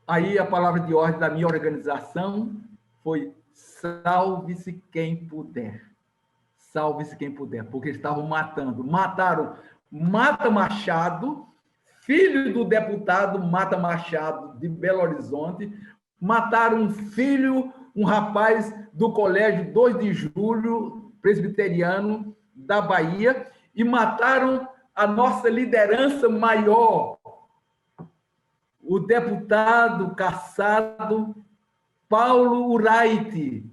aí a palavra de ordem da minha organização foi: salve-se quem puder. Salve-se quem puder, porque estavam matando. Mataram Mata Machado, filho do deputado Mata Machado, de Belo Horizonte. Mataram um rapaz do colégio 2 de Julho, presbiteriano, da Bahia, e mataram a nossa liderança maior, o deputado caçado Paulo Uraiti,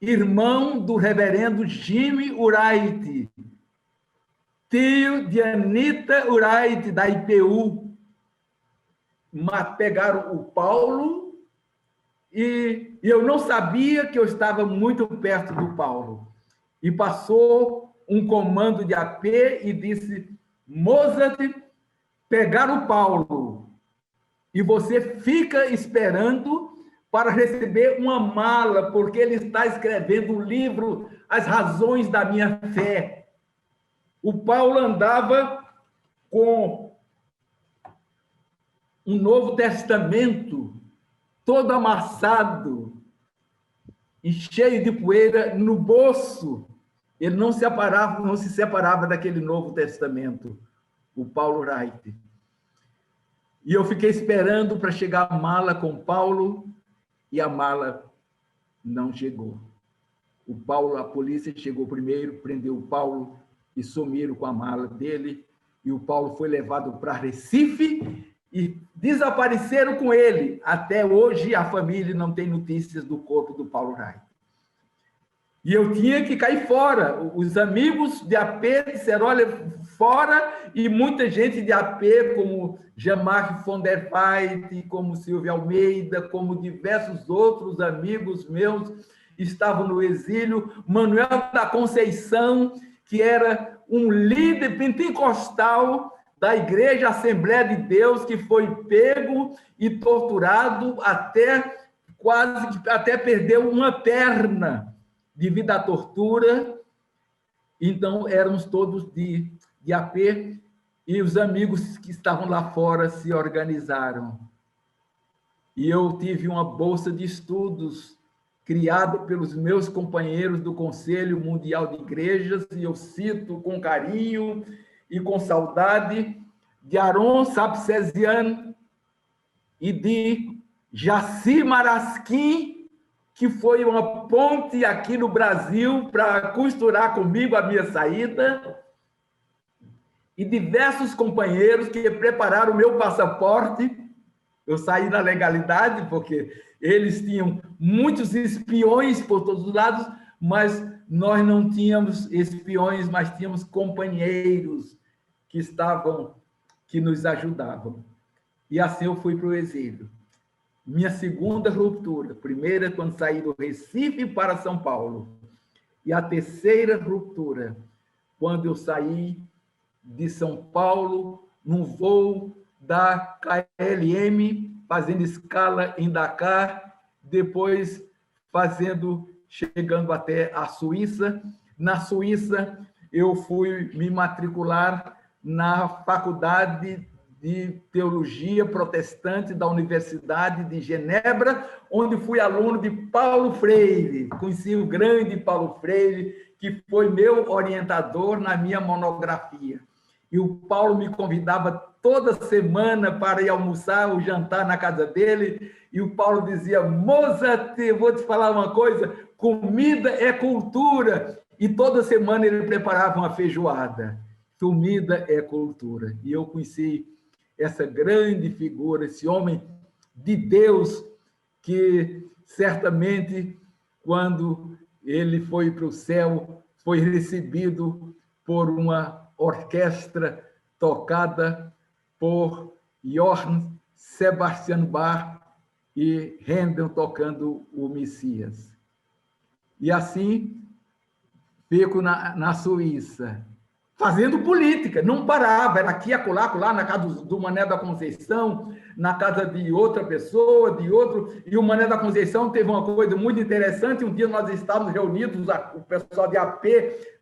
irmão do reverendo Jimmy Uraiti, tio de Anita Uraiti, da IPU. Pegaram o Paulo e eu não sabia que eu estava muito perto do Paulo. e passou um comando de AP e disse: Mozart, pegar o Paulo, e você fica esperando para receber uma mala, porque ele está escrevendo um livro, As Razões da Minha Fé. O Paulo andava com um Novo Testamento todo amassado e cheio de poeira no bolso. Ele não se separava daquele Novo Testamento, o Paulo Wright. E eu fiquei esperando para chegar a mala com Paulo, e a mala não chegou. A polícia chegou primeiro, prendeu o Paulo e sumiram com a mala dele, e o Paulo foi levado para Recife e desapareceram com ele. Até hoje a família não tem notícias do corpo do Paulo Wright. E eu tinha que cair fora. Os amigos de AP disseram: olha, fora, e muita gente de AP, como Jean-Marc von der Weydt, como Silvio Almeida, como diversos outros amigos meus, estavam no exílio. Manuel da Conceição, que era um líder pentecostal da Igreja Assembleia de Deus, que foi pego e torturado até perder uma perna devido à tortura. Então, éramos todos de AP, e os amigos que estavam lá fora se organizaram. E eu tive uma bolsa de estudos criada pelos meus companheiros do Conselho Mundial de Igrejas, e eu cito com carinho e com saudade de Aron Sapsesian e de Jaci Marasquim, que foi uma ponte aqui no Brasil para costurar comigo a minha saída, e diversos companheiros que prepararam o meu passaporte. Eu saí na legalidade, porque eles tinham muitos espiões por todos os lados, mas nós não tínhamos espiões, mas tínhamos companheiros que nos ajudavam. E assim eu fui para o exílio. Minha segunda ruptura, primeira quando saí do Recife para São Paulo, e a terceira ruptura, quando eu saí de São Paulo num voo da KLM, fazendo escala em Dakar, depois chegando até a Suíça. Na Suíça, eu fui me matricular na Faculdade de Teologia Protestante da Universidade de Genebra, onde fui aluno de Paulo Freire. Conheci o grande Paulo Freire, que foi meu orientador na minha monografia. E o Paulo me convidava toda semana para ir almoçar ou jantar na casa dele, e o Paulo dizia: Mozart, vou te falar uma coisa, comida é cultura. E toda semana ele preparava uma feijoada. Comida é cultura. E eu conheci essa grande figura, esse homem de Deus, que certamente, quando ele foi para o céu, foi recebido por uma orquestra tocada por Johann Sebastian Bach e Handel tocando o Messias. E assim, fico na Suíça, fazendo política, não parava, era aqui, acolá, na casa do Mané da Conceição, na casa de outra pessoa, de outro, e o Mané da Conceição teve uma coisa muito interessante. Um dia nós estávamos reunidos, o pessoal de AP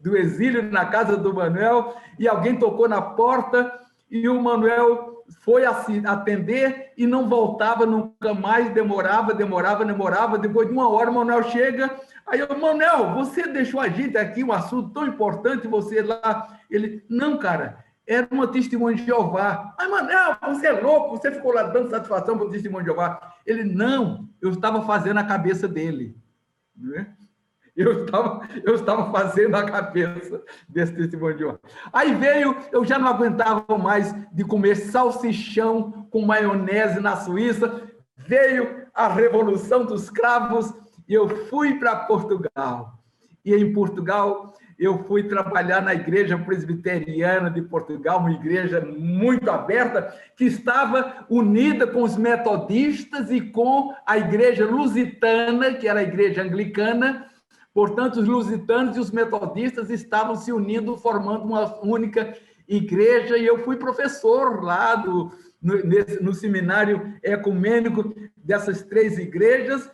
do exílio, na casa do Manuel, e alguém tocou na porta, e o Manuel foi atender e não voltava nunca mais, demorava, depois de uma hora o Manuel chega, aí eu: Manuel, você deixou a gente aqui, um assunto tão importante, você lá. Ele: não, cara, era uma testemunha de Jeová. Mas, Manuel, você é louco, você ficou lá dando satisfação para o testemunho de Jeová. Ele: não, eu estava fazendo a cabeça dele. Né? Eu estava fazendo a cabeça desse testemunho de Jeová. Aí veio, eu já não aguentava mais de comer salsichão com maionese na Suíça, veio a Revolução dos Cravos, e eu fui para Portugal. E em Portugal, eu fui trabalhar na Igreja Presbiteriana de Portugal, uma igreja muito aberta, que estava unida com os metodistas e com a Igreja Lusitana, que era a Igreja Anglicana, Portanto, os lusitanos e os metodistas estavam se unindo, formando uma única igreja, e eu fui professor lá no seminário ecumênico dessas 3 igrejas.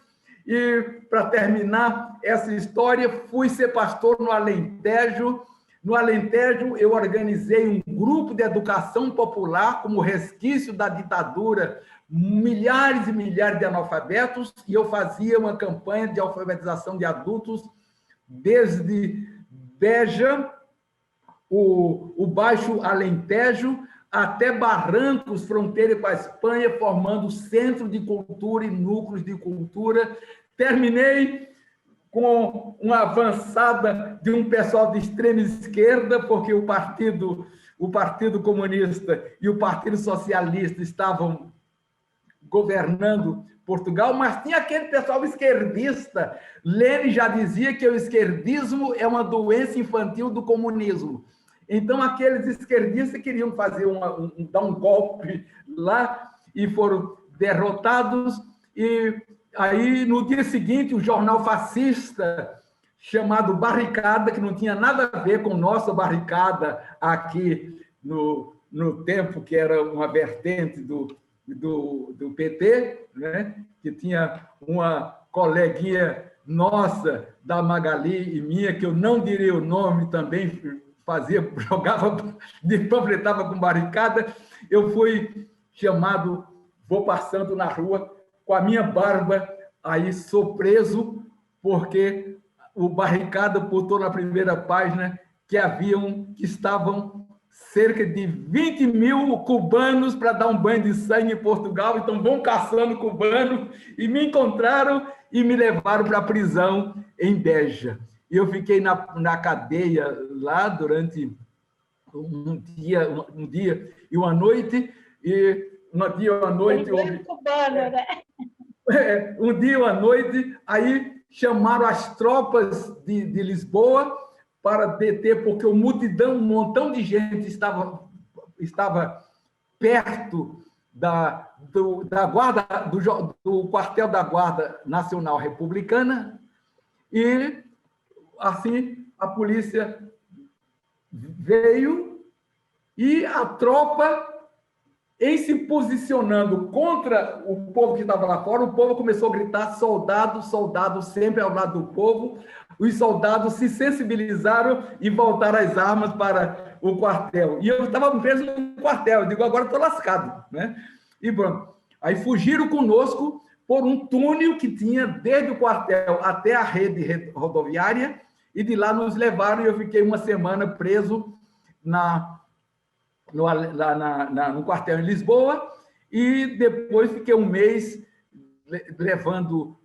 E, para terminar essa história, fui ser pastor no Alentejo. No Alentejo, eu organizei um grupo de educação popular como resquício da ditadura, milhares e milhares de analfabetos, e eu fazia uma campanha de alfabetização de adultos desde Beja, o Baixo Alentejo, até Barrancos, fronteira com a Espanha, formando centro de cultura e núcleos de cultura. Terminei com uma avançada de um pessoal de extrema esquerda, porque o Partido Comunista e o Partido Socialista estavam governando Portugal, mas tinha aquele pessoal esquerdista. Lênin já dizia que o esquerdismo é uma doença infantil do comunismo. Então, aqueles esquerdistas queriam fazer dar um golpe lá e foram derrotados. E aí, no dia seguinte, o jornal fascista chamado Barricada, que não tinha nada a ver com nossa barricada aqui no tempo, que era uma vertente do PT, né? Que tinha uma coleguinha nossa, da Magali e minha, que eu não diria o nome, também jogava, panfletava com barricada. Eu fui chamado, vou passando na rua com a minha barba, aí sou preso, porque o Barricada botou na primeira página que estavam cerca de 20 mil cubanos para dar um banho de sangue em Portugal, então vão caçando cubano, e me encontraram e me levaram para a prisão em Beja. E eu fiquei na cadeia lá durante um dia e uma noite, um dia e uma noite... cubano, né? Um dia e uma noite, aí chamaram as tropas de Lisboa para deter, porque um montão de gente estava perto do quartel da Guarda Nacional Republicana, e assim a polícia veio e a tropa, em se posicionando contra o povo que estava lá fora, o povo começou a gritar: soldado, soldado, sempre ao lado do povo. Os soldados se sensibilizaram e voltaram as armas para o quartel. E eu estava preso no quartel. Eu digo, agora estou lascado, né? E pronto. Aí fugiram conosco por um túnel que tinha desde o quartel até a rede rodoviária, e de lá nos levaram, e eu fiquei uma semana preso no quartel em Lisboa, e depois fiquei um mês levando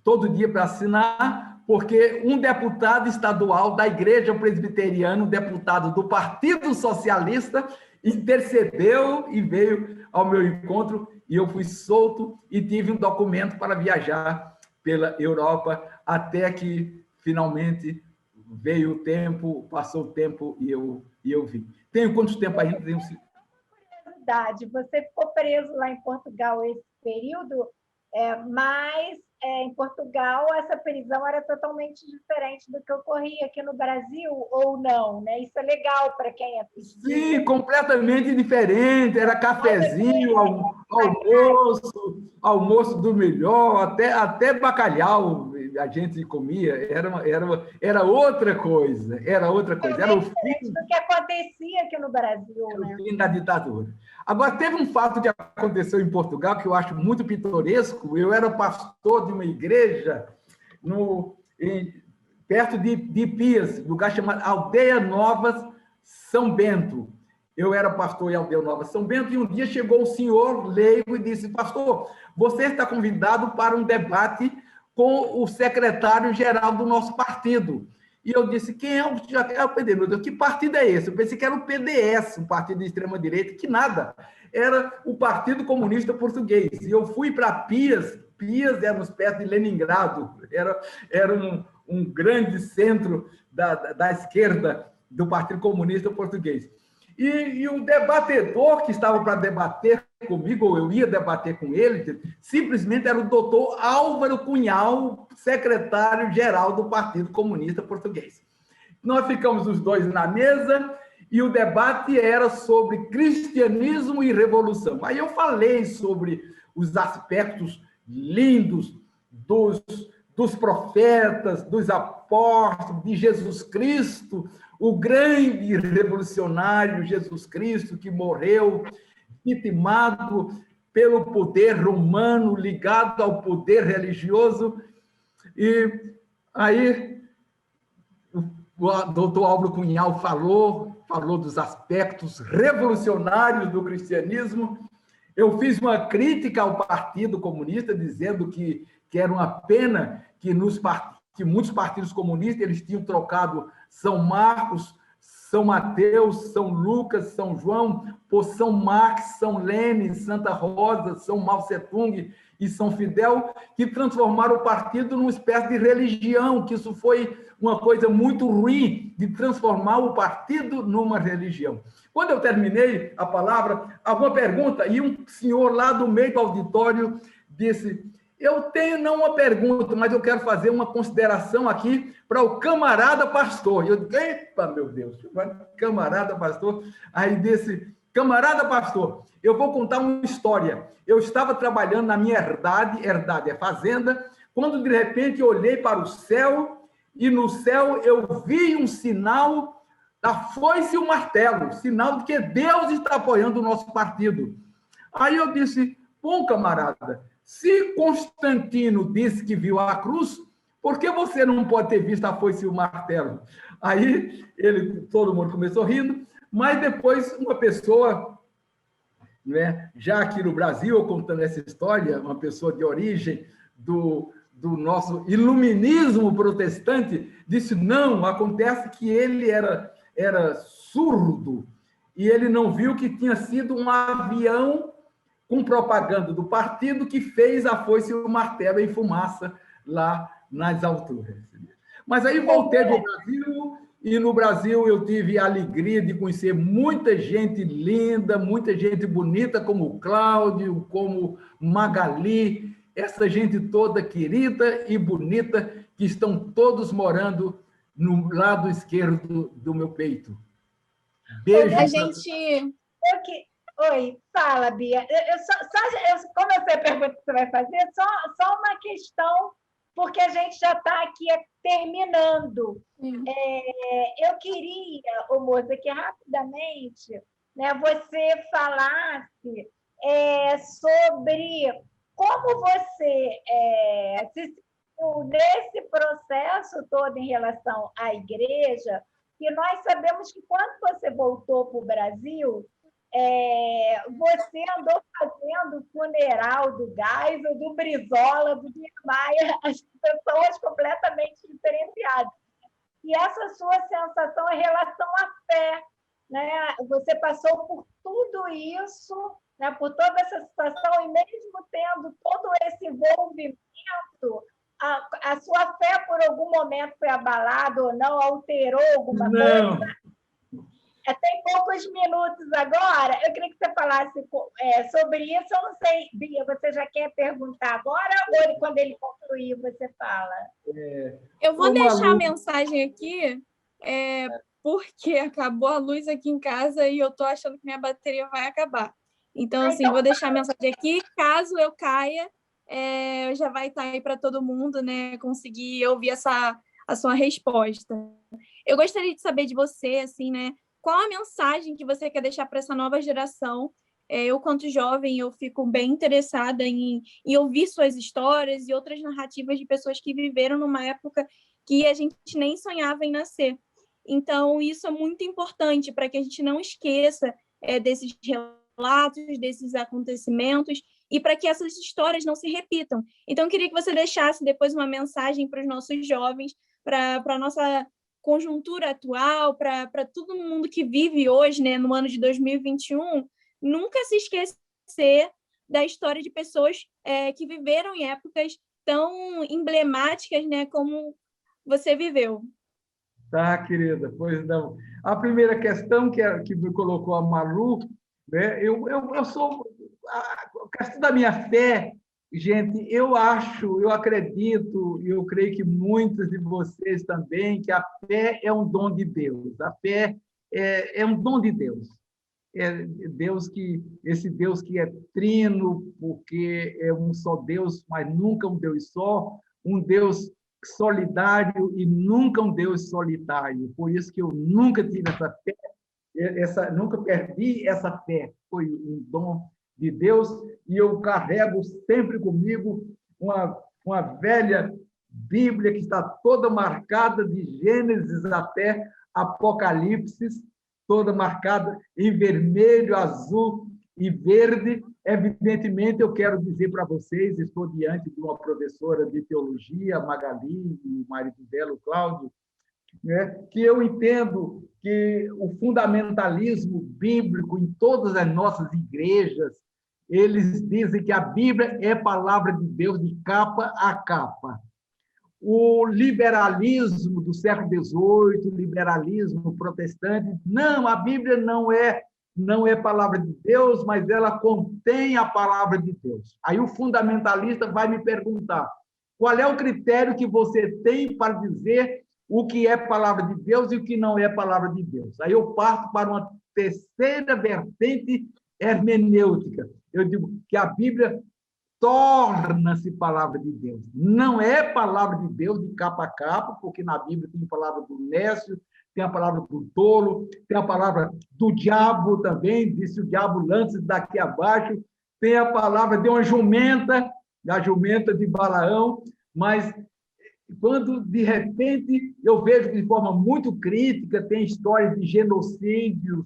todo dia para assinar, porque um deputado estadual da Igreja Presbiteriana, um deputado do Partido Socialista, intercedeu e veio ao meu encontro, e eu fui solto e tive um documento para viajar pela Europa, até que finalmente veio o tempo, passou o tempo e eu vim. Tenho quanto tempo ainda? Curiosidade, você ficou preso lá em Portugal esse período, mas em Portugal essa prisão era totalmente diferente do que ocorria aqui no Brasil, ou não, né? Isso é legal para quem assistiu. Sim, completamente diferente. Era cafezinho, almoço do melhor, até bacalhau a gente comia. Era outra coisa. Era o fim do que acontecia aqui no Brasil, né? O fim da ditadura. Agora, teve um fato que aconteceu em Portugal que eu acho muito pitoresco. Eu era pastor de uma igreja perto de Pias, lugar chamado Aldeia Nova São Bento. Eu era pastor em Aldeia Nova São Bento, e um dia chegou um senhor leigo e disse: pastor, você está convidado para um debate com o secretário-geral do nosso partido. E eu disse: quem é o PDS? Que partido é esse? Eu pensei que era o PDS, um partido de extrema-direita, que nada. Era o Partido Comunista Português. E eu fui para Pias. Pias era nos pés de Leningrado. Era um grande centro da esquerda do Partido Comunista Português. E o debatedor que estava para debater comigo, ou eu ia debater com ele, simplesmente era o doutor Álvaro Cunhal, secretário-geral do Partido Comunista Português. Nós ficamos os dois na mesa e o debate era sobre cristianismo e revolução. Aí eu falei sobre os aspectos lindos dos profetas, dos apóstolos, de Jesus Cristo, o grande revolucionário Jesus Cristo que morreu vitimado pelo poder romano, ligado ao poder religioso. E aí o doutor Álvaro Cunhal falou dos aspectos revolucionários do cristianismo. Eu fiz uma crítica ao Partido Comunista, dizendo que era uma pena que muitos partidos comunistas eles tinham trocado São Marcos, São Mateus, São Lucas, São João, por São Marcos, São Lênin, Santa Rosa, São Mao Tse-tung e São Fidel, que transformaram o partido numa espécie de religião, que isso foi uma coisa muito ruim, de transformar o partido numa religião. Quando eu terminei a palavra, alguma pergunta, e um senhor lá do meio do auditório disse: eu tenho não uma pergunta, mas eu quero fazer uma consideração aqui para o camarada pastor. Eu digo: epa, meu Deus, camarada pastor. Aí disse: camarada pastor, eu vou contar uma história. Eu estava trabalhando na minha herdade é fazenda, quando de repente eu olhei para o céu, e no céu eu vi um sinal da foice e o martelo, sinal de que Deus está apoiando o nosso partido. Aí eu disse: bom, camarada, se Constantino disse que viu a cruz, por que você não pode ter visto a foice e o martelo? Aí todo mundo começou rindo, mas depois uma pessoa, né, já aqui no Brasil, eu contando essa história, uma pessoa de origem do nosso iluminismo protestante, disse: não, acontece que ele era surdo e ele não viu que tinha sido um avião com propaganda do partido que fez a foice e o martelo em fumaça lá nas alturas. Mas aí voltei para o Brasil, e no Brasil eu tive a alegria de conhecer muita gente linda, muita gente bonita, como o Cláudio, como Magali, essa gente toda querida e bonita, que estão todos morando no lado esquerdo do meu peito. Beijo. A gente... Oi, fala, Bia. Como eu sei a pergunta que você vai fazer, só uma questão, porque a gente já está aqui terminando. Eu queria, moça, que rapidamente, né, você falasse sobre como você se sentiu nesse processo todo em relação à igreja, e nós sabemos que quando você voltou para o Brasil, você andou fazendo o funeral do Geisel, do Brizola, do Niemeyer, as pessoas completamente diferenciadas. E essa sua sensação em relação à fé, né? Você passou por tudo isso, né? Por toda essa situação, e mesmo tendo todo esse envolvimento, a sua fé por algum momento foi abalada ou não, alterou alguma coisa? Tem poucos minutos agora. Eu queria que você falasse sobre isso. Eu não sei, Bia, você já quer perguntar agora ou quando ele concluir você fala? Eu vou deixar a mensagem aqui, porque acabou a luz aqui em casa e eu estou achando que minha bateria vai acabar. Então, assim, vou deixar a mensagem aqui. Caso eu caia, já vai estar aí para todo mundo, né, conseguir ouvir a sua resposta. Eu gostaria de saber de você, assim, né, qual a mensagem que você quer deixar para essa nova geração? Eu, quanto jovem, eu fico bem interessada em ouvir suas histórias e outras narrativas de pessoas que viveram numa época que a gente nem sonhava em nascer. Então, isso é muito importante para que a gente não esqueça desses relatos, desses acontecimentos, e para que essas histórias não se repitam. Então, eu queria que você deixasse depois uma mensagem para os nossos jovens, para a nossa conjuntura atual, para todo mundo que vive hoje, né, no ano de 2021, nunca se esquecer da história de pessoas que viveram em épocas tão emblemáticas, né, como você viveu. Tá, querida, pois não. A primeira questão que me colocou a Malu, né? Eu sou... A questão da minha fé, gente, eu acredito, e eu creio que muitos de vocês também, que a fé é um dom de Deus. A fé é um dom de Deus. Esse Deus que é trino, porque é um só Deus, mas nunca um Deus só, um Deus solidário e nunca um Deus solitário. Por isso que eu nunca tive essa fé, nunca perdi essa fé. Foi um dom de Deus, e eu carrego sempre comigo uma velha Bíblia que está toda marcada de Gênesis até Apocalipse, toda marcada em vermelho, azul e verde. Evidentemente, eu quero dizer para vocês, estou diante de uma professora de teologia, Magali, e o marido dela, o Cláudio, né, que eu entendo que o fundamentalismo bíblico em todas as nossas igrejas, eles dizem que a Bíblia é palavra de Deus de capa a capa. O liberalismo do século XVIII, o liberalismo protestante, não, a Bíblia não é palavra de Deus, mas ela contém a palavra de Deus. Aí o fundamentalista vai me perguntar, qual é o critério que você tem para dizer o que é palavra de Deus e o que não é palavra de Deus? Aí eu parto para uma terceira vertente hermenêutica. Eu digo que a Bíblia torna-se palavra de Deus. Não é palavra de Deus de capa a capa, porque na Bíblia tem a palavra do nécio, tem a palavra do tolo, tem a palavra do diabo também, disse o diabo lance daqui abaixo, tem a palavra de uma jumenta, a jumenta de Balaão, mas quando, de repente, eu vejo de forma muito crítica, tem histórias de genocídios,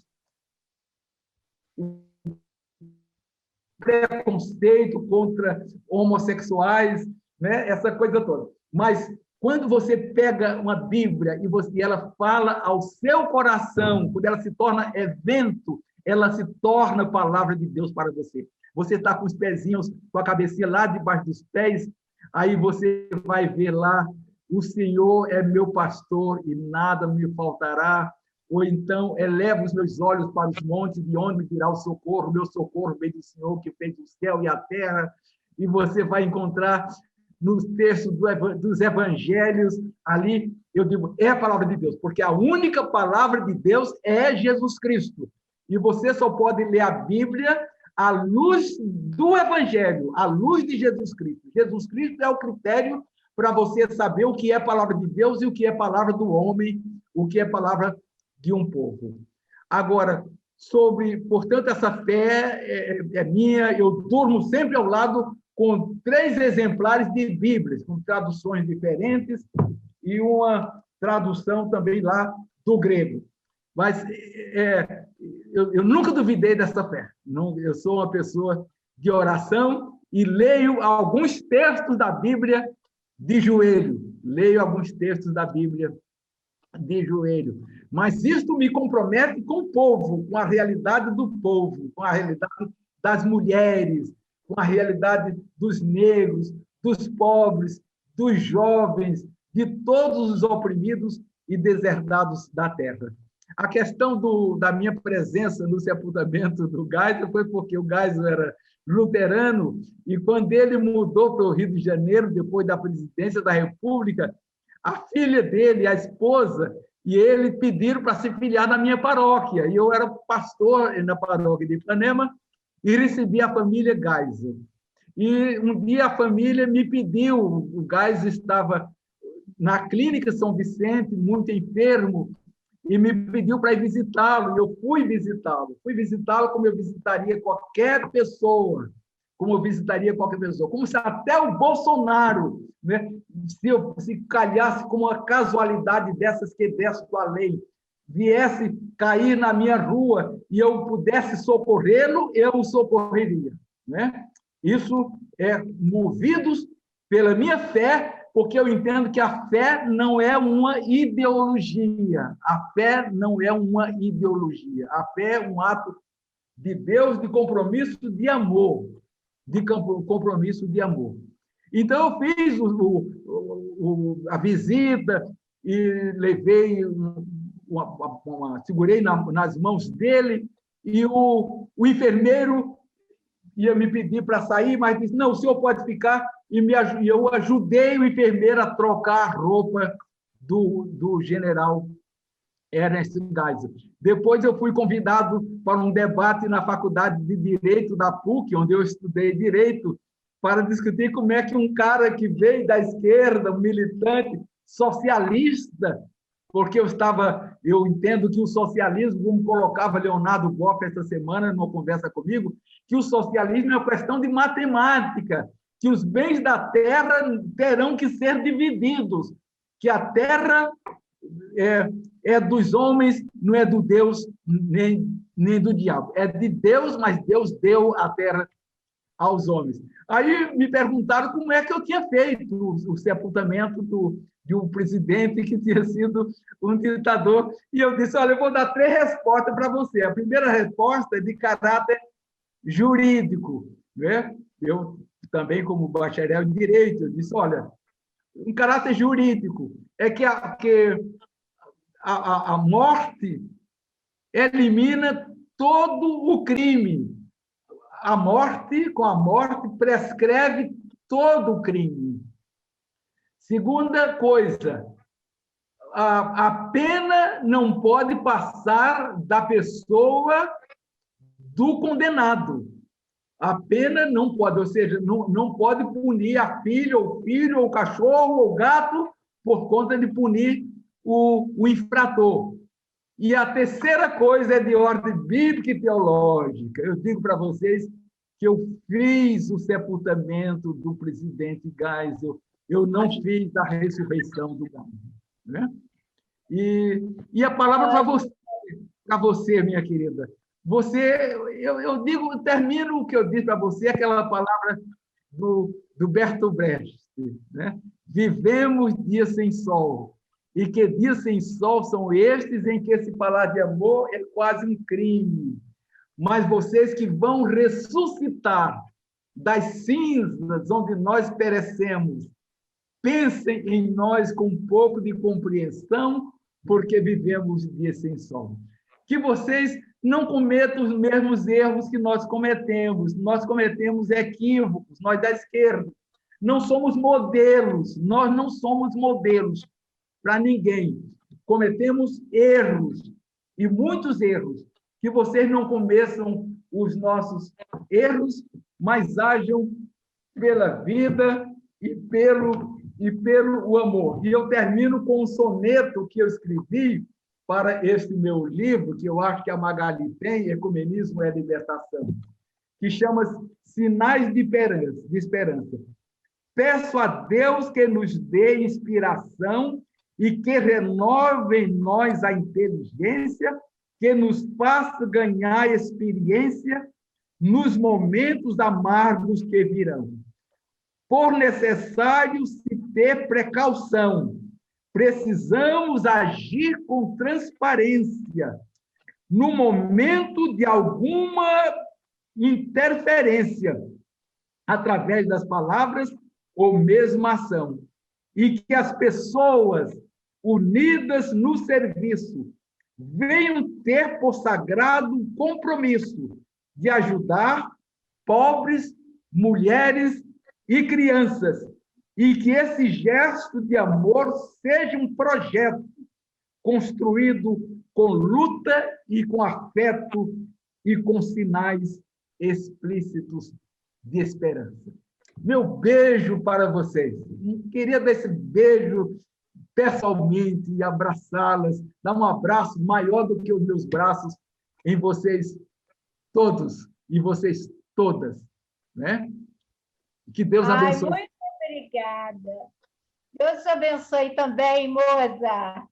preconceito contra homossexuais, né? Essa coisa toda. Mas quando você pega uma Bíblia e ela fala ao seu coração, quando ela se torna evento, ela se torna palavra de Deus para você. Você está com os pezinhos, com a cabecinha lá debaixo dos pés, aí você vai ver lá, o Senhor é meu pastor e nada me faltará. Ou então, eleva os meus olhos para os montes, de onde virá o socorro? Meu socorro vem do Senhor, que fez o céu e a terra. E você vai encontrar nos textos dos evangelhos, ali, eu digo, é a palavra de Deus, porque a única palavra de Deus é Jesus Cristo. E você só pode ler a Bíblia à luz do evangelho, à luz de Jesus Cristo. Jesus Cristo é o critério para você saber o que é palavra de Deus e o que é palavra do homem, o que é palavra de um povo. Agora, portanto, essa fé é minha, eu durmo sempre ao lado com 3 exemplares de Bíblias, com traduções diferentes e uma tradução também lá do grego. Mas eu nunca duvidei dessa fé. Eu sou uma pessoa de oração e leio alguns textos da Bíblia de joelho. Leio alguns textos da Bíblia de joelho. Mas isto me compromete com o povo, com a realidade do povo, com a realidade das mulheres, com a realidade dos negros, dos pobres, dos jovens, de todos os oprimidos e deserdados da terra. A questão da minha presença no sepultamento do Geisel foi porque o Geisel era luterano e quando ele mudou para o Rio de Janeiro, depois da presidência da República, a filha dele, a esposa, e ele pediram para se filiar na minha paróquia. E eu era pastor na paróquia de Ipanema e recebi a família Geisel. E um dia a família me pediu, o Geisel estava na clínica São Vicente, muito enfermo, e me pediu para ir visitá-lo. E eu fui visitá-lo. Fui visitá-lo como eu visitaria qualquer pessoa. Como se até o Bolsonaro, né, se calhasse com uma casualidade dessas que desce da lei, viesse cair na minha rua e eu pudesse socorrê-lo, eu o socorreria. Né? Isso é movidos pela minha fé, porque eu entendo que a fé não é uma ideologia. A fé não é uma ideologia. A fé é um ato de Deus de compromisso de amor. Compromisso de amor. Então, eu fiz a visita e levei segurei nas mãos dele e o enfermeiro ia me pedir para sair, mas disse, não, o senhor pode ficar, e eu ajudei o enfermeiro a trocar a roupa do general Ernest Geisel. Depois eu fui convidado para um debate na Faculdade de Direito da PUC, onde eu estudei Direito, para discutir como é que um cara que veio da esquerda, um militante socialista, porque eu entendo que o socialismo, como colocava Leonardo Boff essa semana numa conversa comigo, que o socialismo é uma questão de matemática, que os bens da terra terão que ser divididos, que a terra é dos homens, não é do Deus nem do diabo. É de Deus, mas Deus deu a terra aos homens. Aí me perguntaram como é que eu tinha feito o sepultamento de um presidente que tinha sido um ditador. E eu disse, olha, eu vou dar 3 respostas para você. A primeira resposta é de caráter jurídico, né? Eu também, como bacharel em Direito, eu disse, olha, um caráter jurídico é que a morte elimina todo o crime. Com a morte, prescreve todo o crime. Segunda coisa, a pena não pode passar da pessoa do condenado. A pena não pode, ou seja, não pode punir a filha, ou o filho, ou o cachorro, ou o gato, por conta de punir o infrator. E a terceira coisa é de ordem bíblica e teológica. Eu digo para vocês que eu fiz o sepultamento do presidente Geisel, eu não fiz a ressurreição do Geisel, né? E a palavra para você, minha querida. Eu digo, termino o que eu disse para você, aquela palavra do Bertolt Brecht, né? Vivemos dias sem sol. E que dias sem sol são estes em que se falar de amor é quase um crime. Mas vocês que vão ressuscitar das cinzas onde nós perecemos, pensem em nós com um pouco de compreensão, porque vivemos dias sem sol. Que vocês não cometam os mesmos erros que nós cometemos. Nós cometemos equívocos, nós da esquerda. Não somos modelos, nós não somos modelos para ninguém. Cometemos erros, e muitos erros. Que vocês não começam os nossos erros, mas ajam pela vida e pelo o amor. E eu termino com um soneto que eu escrevi para este meu livro, que eu acho que a Magali tem, Ecumenismo é Libertação, que chama-se Sinais de Esperança. Peço a Deus que nos dê inspiração e que renove em nós a inteligência, que nos faça ganhar experiência nos momentos amargos que virão. Por necessário se ter precaução, precisamos agir com transparência no momento de alguma interferência, através das palavras ou mesmo ação, e que as pessoas unidas no serviço venham ter por sagrado compromisso de ajudar pobres, mulheres e crianças, e que esse gesto de amor seja um projeto construído com luta e com afeto e com sinais explícitos de esperança. Meu beijo para vocês. Queria dar esse beijo pessoalmente e abraçá-las, dar um abraço maior do que os meus braços em vocês todos e vocês todas, né? Que Deus abençoe. Muito obrigada. Deus abençoe também, Moza.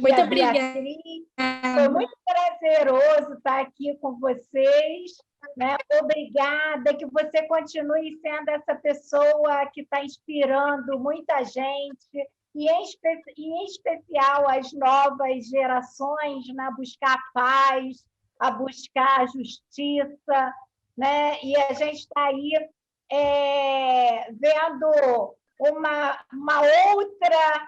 Muito a obrigada. Beatriz. Foi muito prazeroso estar aqui com vocês. Né? Obrigada, que você continue sendo essa pessoa que está inspirando muita gente, e em especial as novas gerações, né? A buscar a paz, a buscar a justiça, né? E a gente está aí vendo uma outra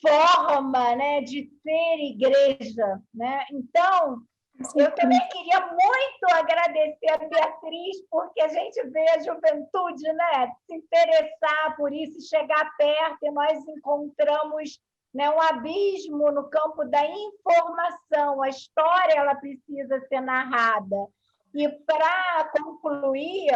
forma, né, de ser igreja, né? Então, Eu também queria muito agradecer a Beatriz, porque a gente vê a juventude, né, se interessar por isso, chegar perto, e nós encontramos, né, um abismo no campo da informação. A história ela precisa ser narrada. E, para concluir,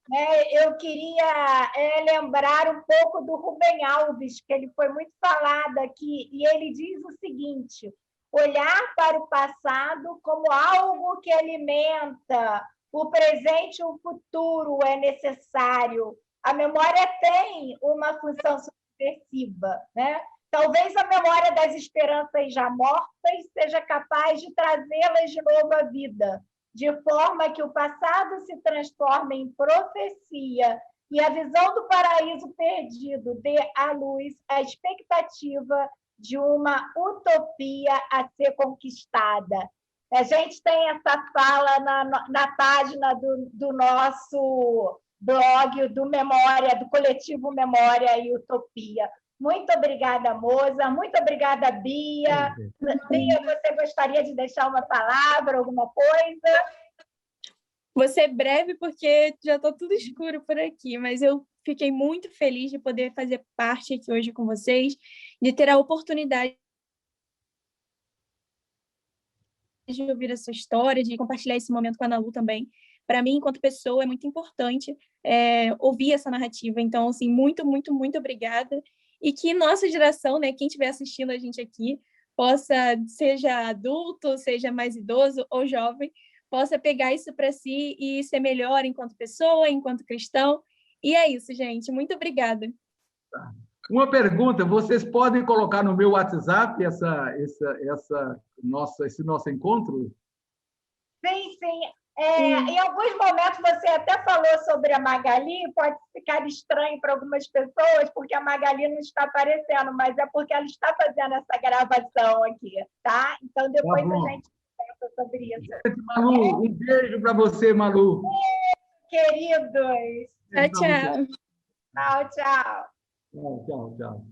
né, eu queria lembrar um pouco do Rubem Alves, que ele foi muito falado aqui, e ele diz o seguinte: olhar para o passado como algo que alimenta o presente e o futuro é necessário. A memória tem uma função subversiva, né? Talvez a memória das esperanças já mortas seja capaz de trazê-las de novo à vida, de forma que o passado se transforme em profecia e a visão do paraíso perdido dê à luz a expectativa de uma utopia a ser conquistada. A gente tem essa fala na página do nosso blog, do Memória, do coletivo Memória e Utopia. Muito obrigada, Moza. Muito obrigada, Bia. Bia, você gostaria de deixar uma palavra, alguma coisa? Vou ser breve, porque já está tudo escuro por aqui, mas eu fiquei muito feliz de poder fazer parte aqui hoje com vocês, de ter a oportunidade de ouvir essa história, de compartilhar esse momento com a Ana Lu também. Para mim, enquanto pessoa, é muito importante ouvir essa narrativa. Então, assim, muito, muito, muito obrigada. E que nossa geração, né, quem estiver assistindo a gente aqui, possa, seja adulto, seja mais idoso ou jovem, possa pegar isso para si e ser melhor enquanto pessoa, enquanto cristão. E é isso, gente. Muito obrigada. Uma pergunta: vocês podem colocar no meu WhatsApp esse nosso encontro? Sim, sim. Em alguns momentos você até falou sobre a Magali, pode ficar estranho para algumas pessoas, porque a Magali não está aparecendo, mas é porque ela está fazendo essa gravação aqui, tá? Então, depois a gente conversa sobre isso. Malu, um beijo para você, Malu. Queridos. Tchau, tchau. Tchau, tchau. Tchau, tchau, tchau.